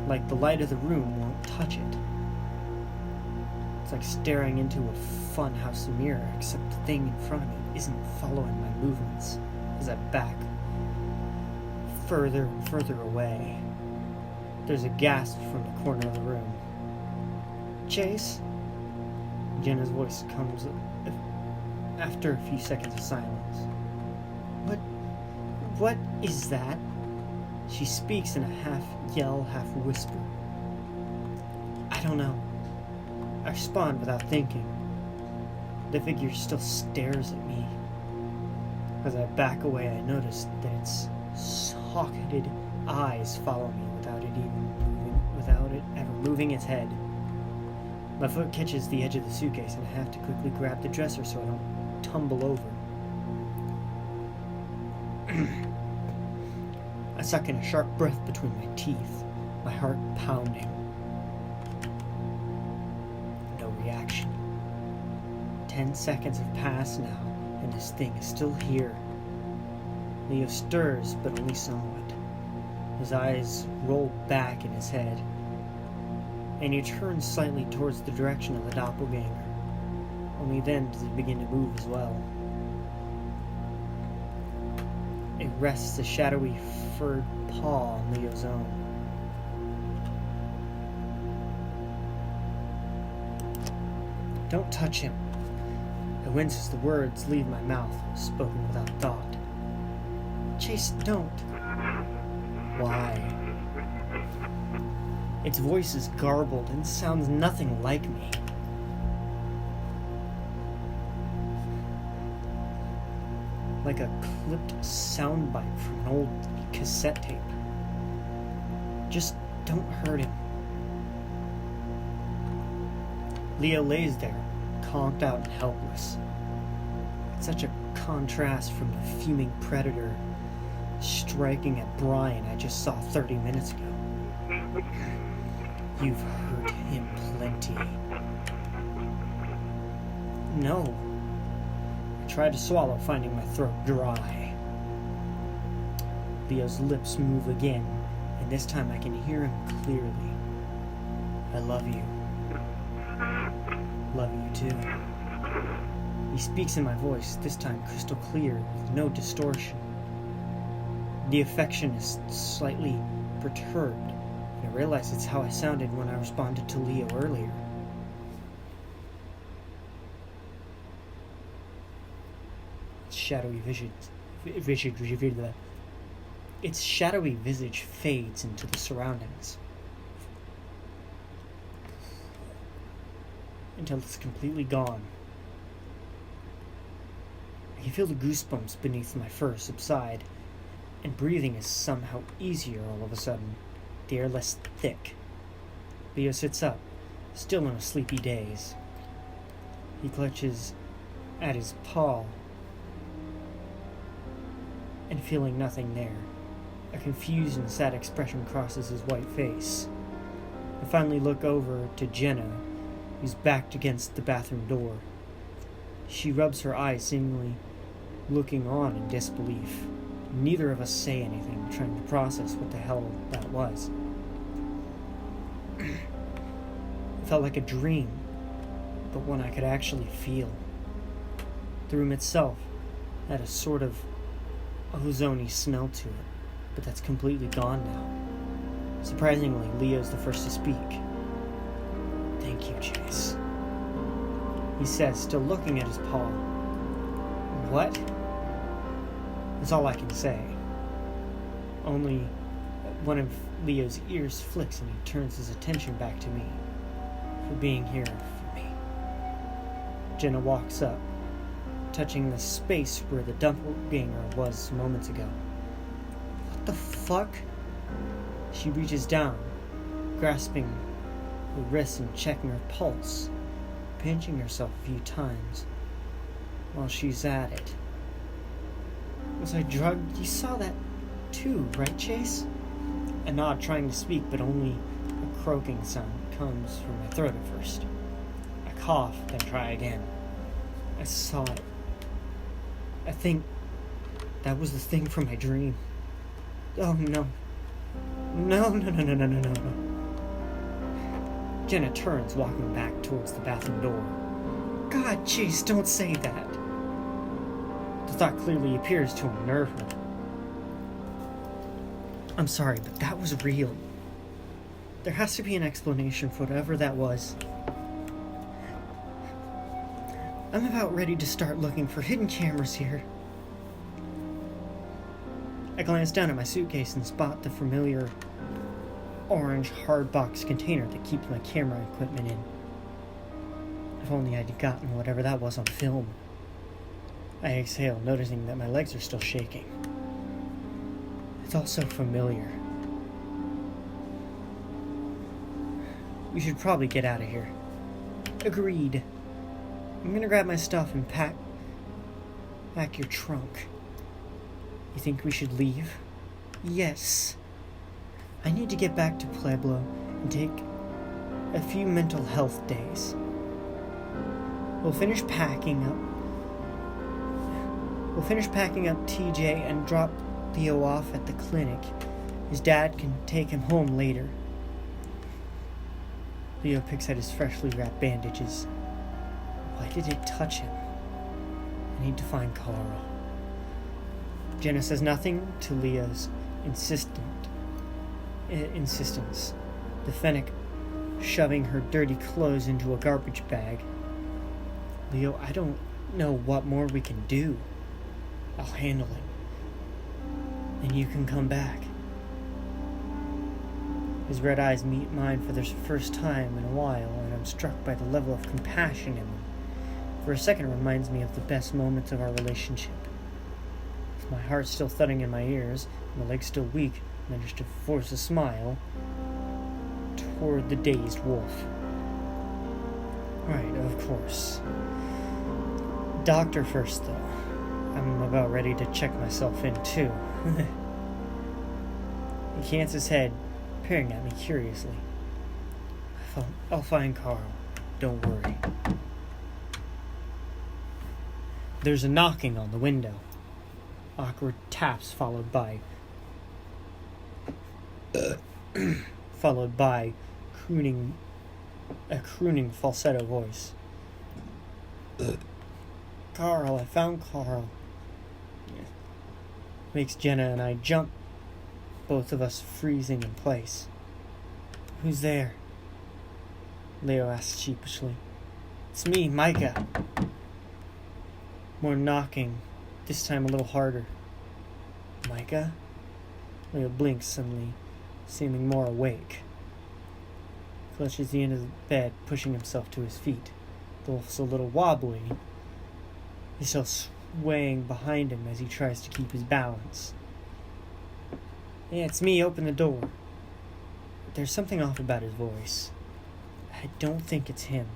Like the light of the room won't touch it. It's like staring into a funhouse mirror, except the thing in front of me isn't following my movements as I back further and further away. There's a gasp from the corner of the room. Chase? Jenna's voice comes after a few seconds of silence. What is that? She speaks in a half-yell, half-whisper. I don't know. I respond without thinking. The figure still stares at me. As I back away, I notice that its socketed eyes follow me without it ever moving its head. My foot catches the edge of the suitcase and I have to quickly grab the dresser so I don't tumble over. I suck in a sharp breath between my teeth, my heart pounding. No reaction. 10 seconds have passed now, and this thing is still here. Leo stirs, but only somewhat. His eyes roll back in his head, and he turns slightly towards the direction of the doppelganger. Only then does he begin to move as well. It rests a shadowy, furred paw on Leo's own. Don't touch him. I wince as the words leave my mouth, spoken without thought. Chase, don't. Why? Its voice is garbled and sounds nothing like me. Like a clipped soundbite from an old cassette tape. Just don't hurt him. Leo lays there, conked out and helpless. It's such a contrast from the fuming predator striking at Brian I just saw 30 minutes ago. You've hurt him plenty. No. I tried to swallow, finding my throat dry. Leo's lips move again, and this time I can hear him clearly. I love you. Love you too. He speaks in my voice, this time crystal clear, with no distortion. The affection is slightly perturbed, and I realize it's how I sounded when I responded to Leo earlier. Its shadowy visage fades into the surroundings until it's completely gone. I can feel the goosebumps beneath my fur subside, and breathing is somehow easier all of a sudden, the air less thick. Leo sits up, still in a sleepy daze. He clutches at his paw, and feeling nothing there, a confused and sad expression crosses his white face. I finally look over to Jenna, who's backed against the bathroom door. She rubs her eyes, seemingly looking on in disbelief. Neither of us say anything, trying to process what the hell that was. It felt like a dream, but one I could actually feel. The room itself had a sort of ozony smell to it, but that's completely gone now. Surprisingly, Leo's the first to speak. Thank you, Chase, he says, still looking at his paw. What? That's all I can say. Only one of Leo's ears flicks and he turns his attention back to me, for being here for me. Jenna walks up, touching the space where the doppelganger was moments ago. What the fuck? She reaches down, grasping her wrist and checking her pulse, pinching herself a few times while she's at it. Was I drugged? You saw that too, right, Chase? A nod, trying to speak, but only a croaking sound comes from my throat at first. I cough, then try again. I saw it. I think that was the thing from my dream. Oh, no. No. Jenna turns, walking back towards the bathroom door. God, Chase, don't say that. The thought clearly appears to unnerve her. I'm sorry, but that was real. There has to be an explanation for whatever that was. I'm about ready to start looking for hidden cameras here. I glance down at my suitcase and spot the familiar orange hardbox container that keeps my camera equipment in. If only I'd gotten whatever that was on film. I exhale, noticing that my legs are still shaking. It's all so familiar. We should probably get out of here. Agreed. I'm gonna grab my stuff and pack your trunk. You think we should leave? Yes. I need to get back to Pueblo and take a few mental health days. We'll finish packing up TJ and drop Leo off at the clinic. His dad can take him home later. Leo picks at his freshly wrapped bandages. Why did it touch him? I need to find Carl. Jenna says nothing to Leo's insistence. The Fennec shoving her dirty clothes into a garbage bag. Leo, I don't know what more we can do. I'll handle it. And you can come back. His red eyes meet mine for the first time in a while, and I'm struck by the level of compassion in them. For a second, it reminds me of the best moments of our relationship. With my heart still thudding in my ears, and my legs still weak, I managed to force a smile toward the dazed wolf. Right, of course. Doctor first, though. I'm about ready to check myself in, too. He cants his head, peering at me curiously. I'll find Carl. Don't worry. There's a knocking on the window. Awkward taps followed by a crooning falsetto voice. Carl, I found Carl. Makes Jenna and I jump, both of us freezing in place. Who's there? Leo asks sheepishly. It's me, Micah. More knocking, this time a little harder. Micah? Leo blinks suddenly, seeming more awake. Clutches the end of the bed, pushing himself to his feet. The wolf's a little wobbly. He's still swaying behind him as he tries to keep his balance. Yeah, it's me, open the door. There's something off about his voice. I don't think it's him.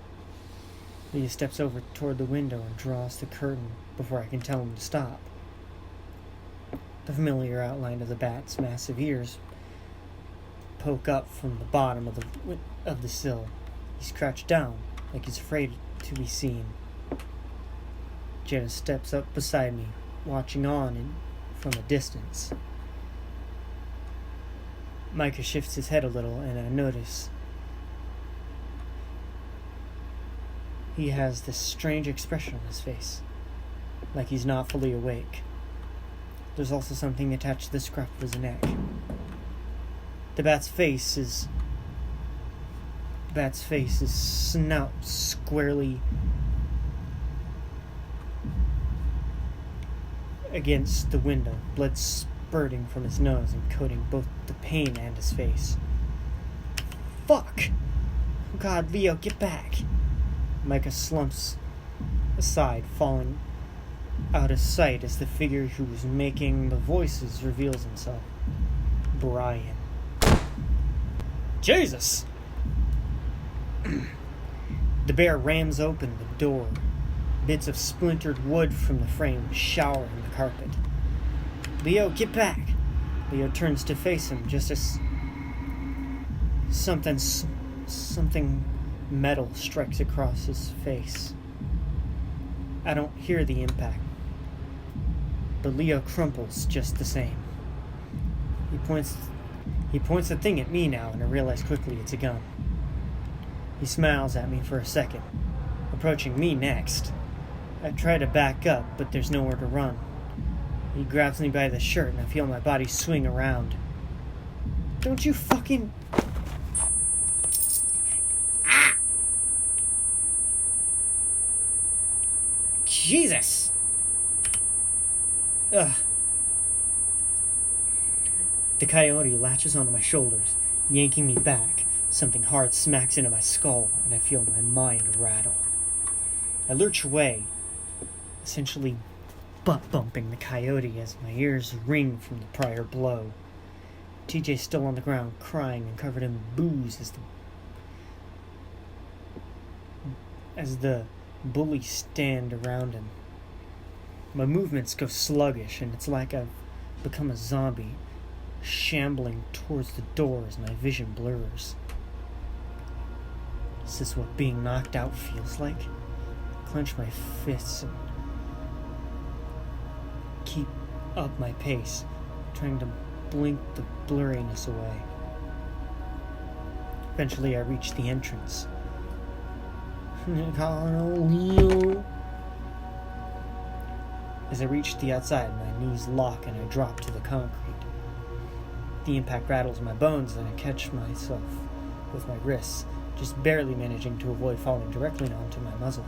Leah steps over toward the window and draws the curtain before I can tell him to stop. The familiar outline of the bat's massive ears poke up from the bottom of the sill. He's crouched down, like he's afraid to be seen. Jenna steps up beside me, watching on from a distance. Micah shifts his head a little, and I notice he has this strange expression on his face, like he's not fully awake. There's also something attached to the scruff of his neck. The bat's face is snout squarely against the window, blood spurting from his nose and coating both the pane and his face. Fuck! Oh God, Leo, get back! Micah slumps aside, falling out of sight as the figure who was making the voices reveals himself. Brian. Jesus! The bear rams open the door. Bits of splintered wood from the frame showering the carpet. Leo, get back! Leo turns to face him just as something metal strikes across his face. I don't hear the impact, but Leo crumples just the same. He points the thing at me now, and I realize quickly it's a gun. He smiles at me for a second, approaching me next. I try to back up, but there's nowhere to run. He grabs me by the shirt, and I feel my body swing around. Don't you fucking... Ah! Jesus! Ugh. The coyote latches onto my shoulders, yanking me back. Something hard smacks into my skull, and I feel my mind rattle. I lurch away, essentially butt-bumping the coyote as my ears ring from the prior blow. TJ's still on the ground, crying and covered in booze as the bullies stand around him. My movements go sluggish, and it's like I've become a zombie, shambling towards the door as my vision blurs. Is this what being knocked out feels like? I clench my fists and keep up my pace, trying to blink the blurriness away. Eventually I reach the entrance. Leo. As I reach the outside, my knees lock and I drop to the concrete. The impact rattles my bones and I catch myself with my wrists, just barely managing to avoid falling directly onto my muzzle.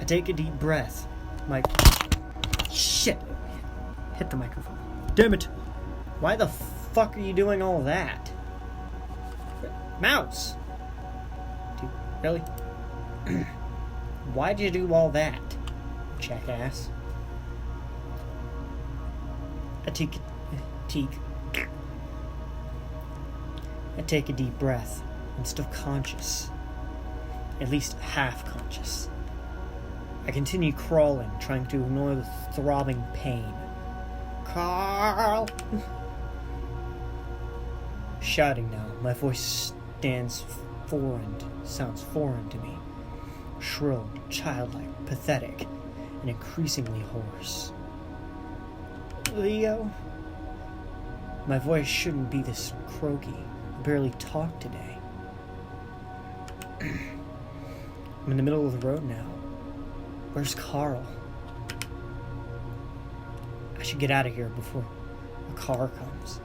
I take a deep breath. Shit! Hit the microphone. Damn it! Why the fuck are you doing all that? Mouse! Dude, really? Why'd you do all that, jackass? I take a deep breath. I'm still conscious. At least half conscious. I continue crawling, trying to ignore the throbbing pain. Carl! Shouting now, my voice sounds foreign to me. Shrill, childlike, pathetic, and increasingly hoarse. Leo? My voice shouldn't be this croaky. I barely talk today. I'm in the middle of the road now. Where's Carl? I should get out of here before a car comes.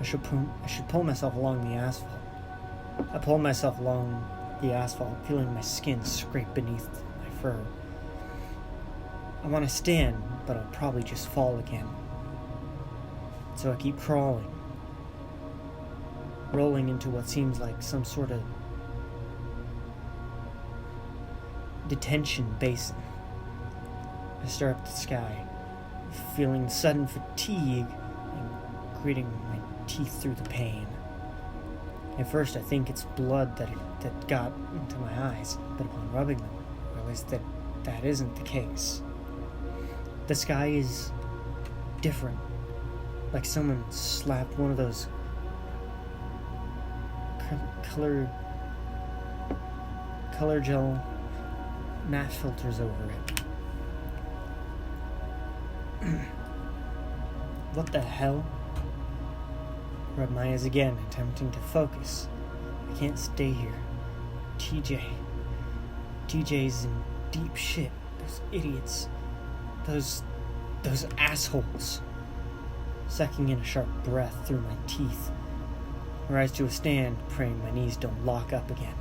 I should pull myself along the asphalt. I pull myself along the asphalt, feeling my skin scrape beneath my fur. I want to stand, but I'll probably just fall again. So I keep crawling, rolling into what seems like some sort of detention basin. I stare up at the sky, feeling sudden fatigue and gritting my teeth through the pain. At first I think it's blood that got into my eyes, but upon rubbing them, I realize that isn't the case. The sky is different, like someone slapped one of those color gel matte filters over it. What the hell? Rub my eyes again, attempting to focus. I can't stay here. TJ's in deep shit. Those idiots. Those assholes. Sucking in a sharp breath through my teeth. I rise to a stand, praying my knees don't lock up again.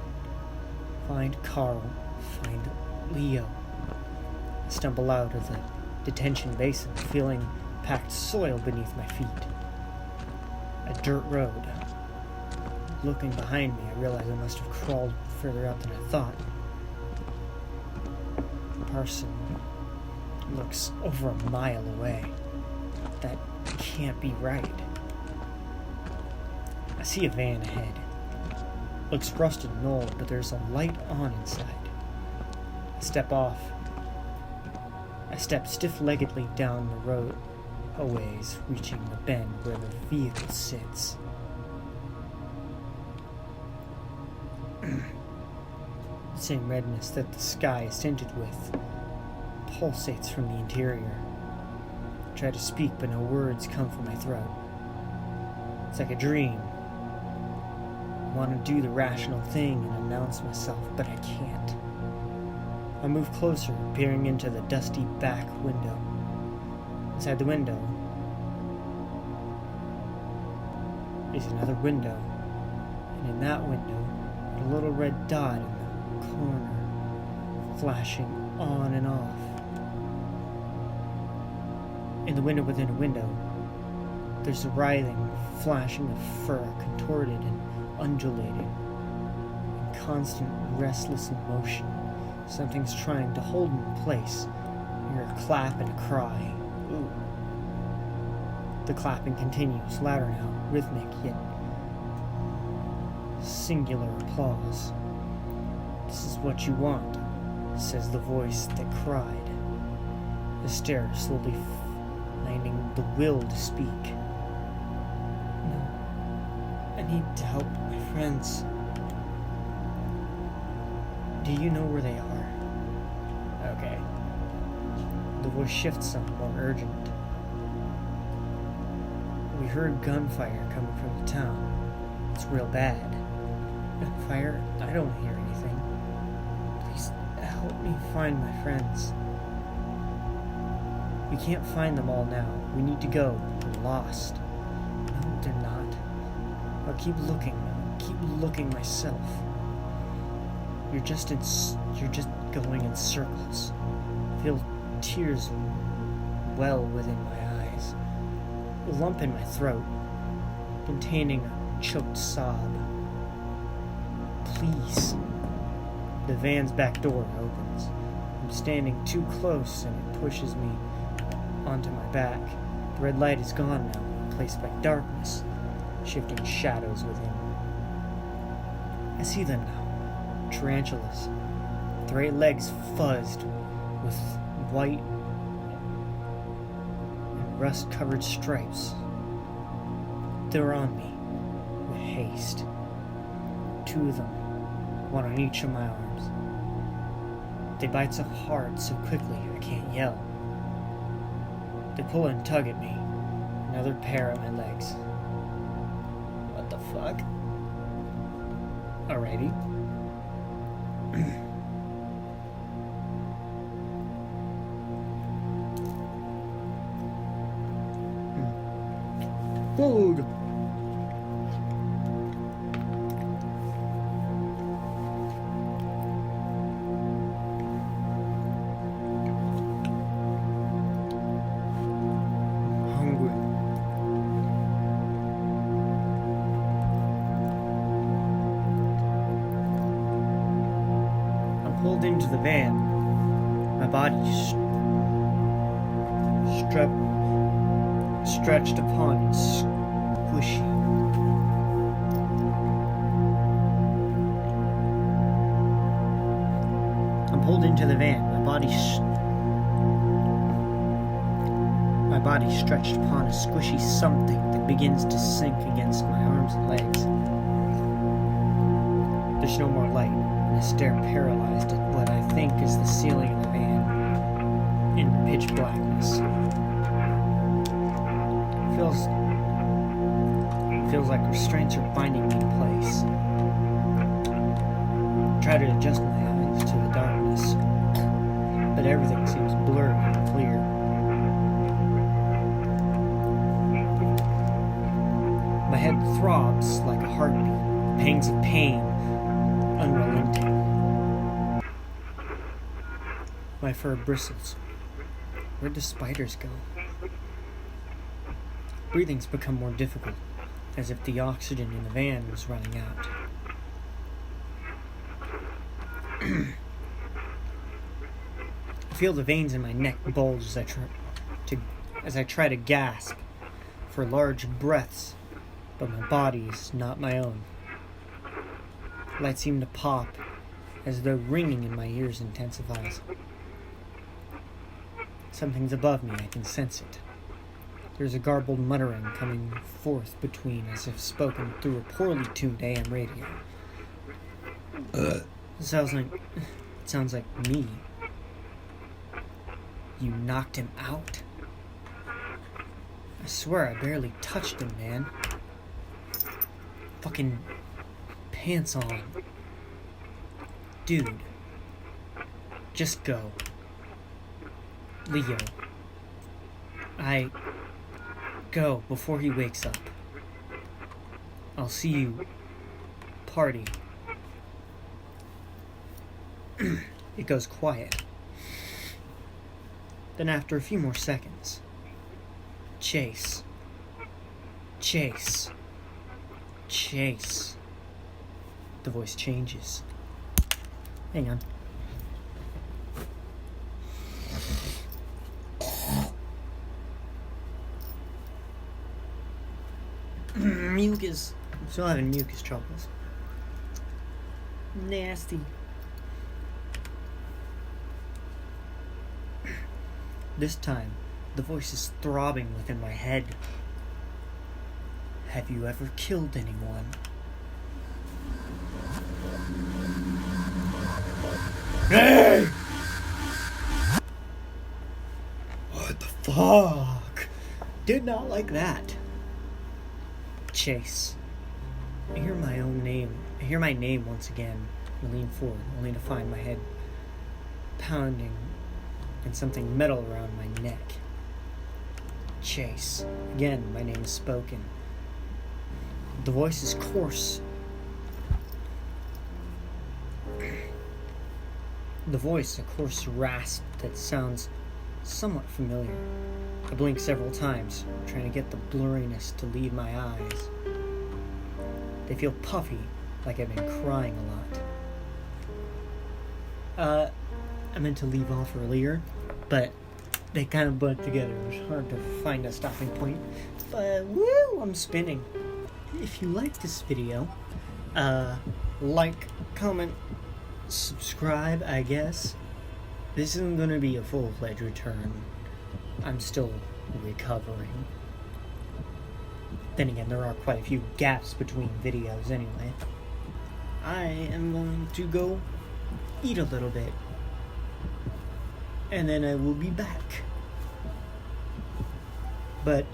Find Carl. Find Leo. I stumble out of the detention basin, feeling packed soil beneath my feet. A dirt road. Looking behind me, I realize I must have crawled further out than I thought. Parson looks over a mile away. That can't be right. I see a van ahead. Looks rusted and old, but there's a light on inside. I step off. I step stiff-leggedly down the road a ways, reaching the bend where the vehicle sits. The same redness that the sky is tinted with pulsates from the interior. I try to speak, but no words come from my throat. It's like a dream. I want to do the rational thing and announce myself, but I can't. I move closer, peering into the dusty back window. Inside the window is another window, and in that window, a little red dot in the corner, flashing on and off. In the window within a window, there's a writhing, flashing of fur, contorted and undulating, in constant, restless motion. Something's trying to hold him in place. I hear a clap and a cry. Ooh. The clapping continues, louder now, rhythmic yet singular applause. This is what you want, says the voice that cried. The stare slowly finding the will to speak. No, I need to help my friends. Do you know where they are? Okay. The voice shifts some, more urgent. We heard gunfire coming from the town. It's real bad. Gunfire? I don't hear anything. Please help me find my friends. We can't find them all now. We need to go. They're lost. No, they're not. I'll keep looking. I'll keep looking myself. You're just going in circles. I feel tears well within my eyes. A lump in my throat. containing a choked sob. Please. The van's back door opens. I'm standing too close and it pushes me onto my back. The red light is gone now, replaced by darkness, shifting shadows within. I see them now. Tarantulas. Their 8 legs fuzzed with white and rust-covered stripes. They were on me with haste. 2 of them, one on each of my arms. They bite so hard, so quickly, I can't yell. They pull and tug at me. Another pair of my legs. What the fuck? Alrighty. Food! Hungry. I'm pulled into the van. My body stretched upon and squishy. I'm pulled into the van. My body stretched upon a squishy something that begins to sink against my arms and legs. There's no more light, and I stare paralyzed at what I think is the ceiling of the van in the pitch blackness. It feels like restraints are binding me in place. I try to adjust my eyes to the darkness, but everything seems blurry and clear. My head throbs like a heartbeat, pangs of pain, unrelenting. My fur bristles. Where'd the spiders go? Breathing's become more difficult, as if the oxygen in the van was running out. I feel the veins in my neck bulge as I try to gasp for large breaths, but my body is not my own. Lights seem to pop as though ringing in my ears intensifies. Something's above me, I can sense it. There's a garbled muttering coming forth between as if spoken through a poorly tuned AM radio. It sounds like me. You knocked him out? I swear I barely touched him, man. Fucking pants on. Dude. Just go. Leo. Go before he wakes up. I'll see you. Party. It goes quiet. Then after a few more seconds, Chase. Chase. Chase. The voice changes. Hang on. Mucus. I'm still having mucus troubles. Nasty. This time, the voice is throbbing within my head. Have you ever killed anyone? Hey! What the fuck? Did not like that. Chase. I hear my own name. I hear my name once again. I lean forward, only to find my head pounding and something metal around my neck. Chase. Again, my name is spoken. The voice is coarse. The voice, a coarse rasp that sounds somewhat familiar. I blink several times, trying to get the blurriness to leave my eyes. They feel puffy, like I've been crying a lot. I meant to leave off earlier, but they kind of butt together. It was hard to find a stopping point. But woo, I'm spinning. If you like this video, like, comment, subscribe, I guess. This isn't going to be a full-fledged return. I'm still recovering. Then again, there are quite a few gaps between videos anyway. I am going to go eat a little bit. And then I will be back. But,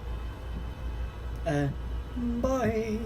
bye.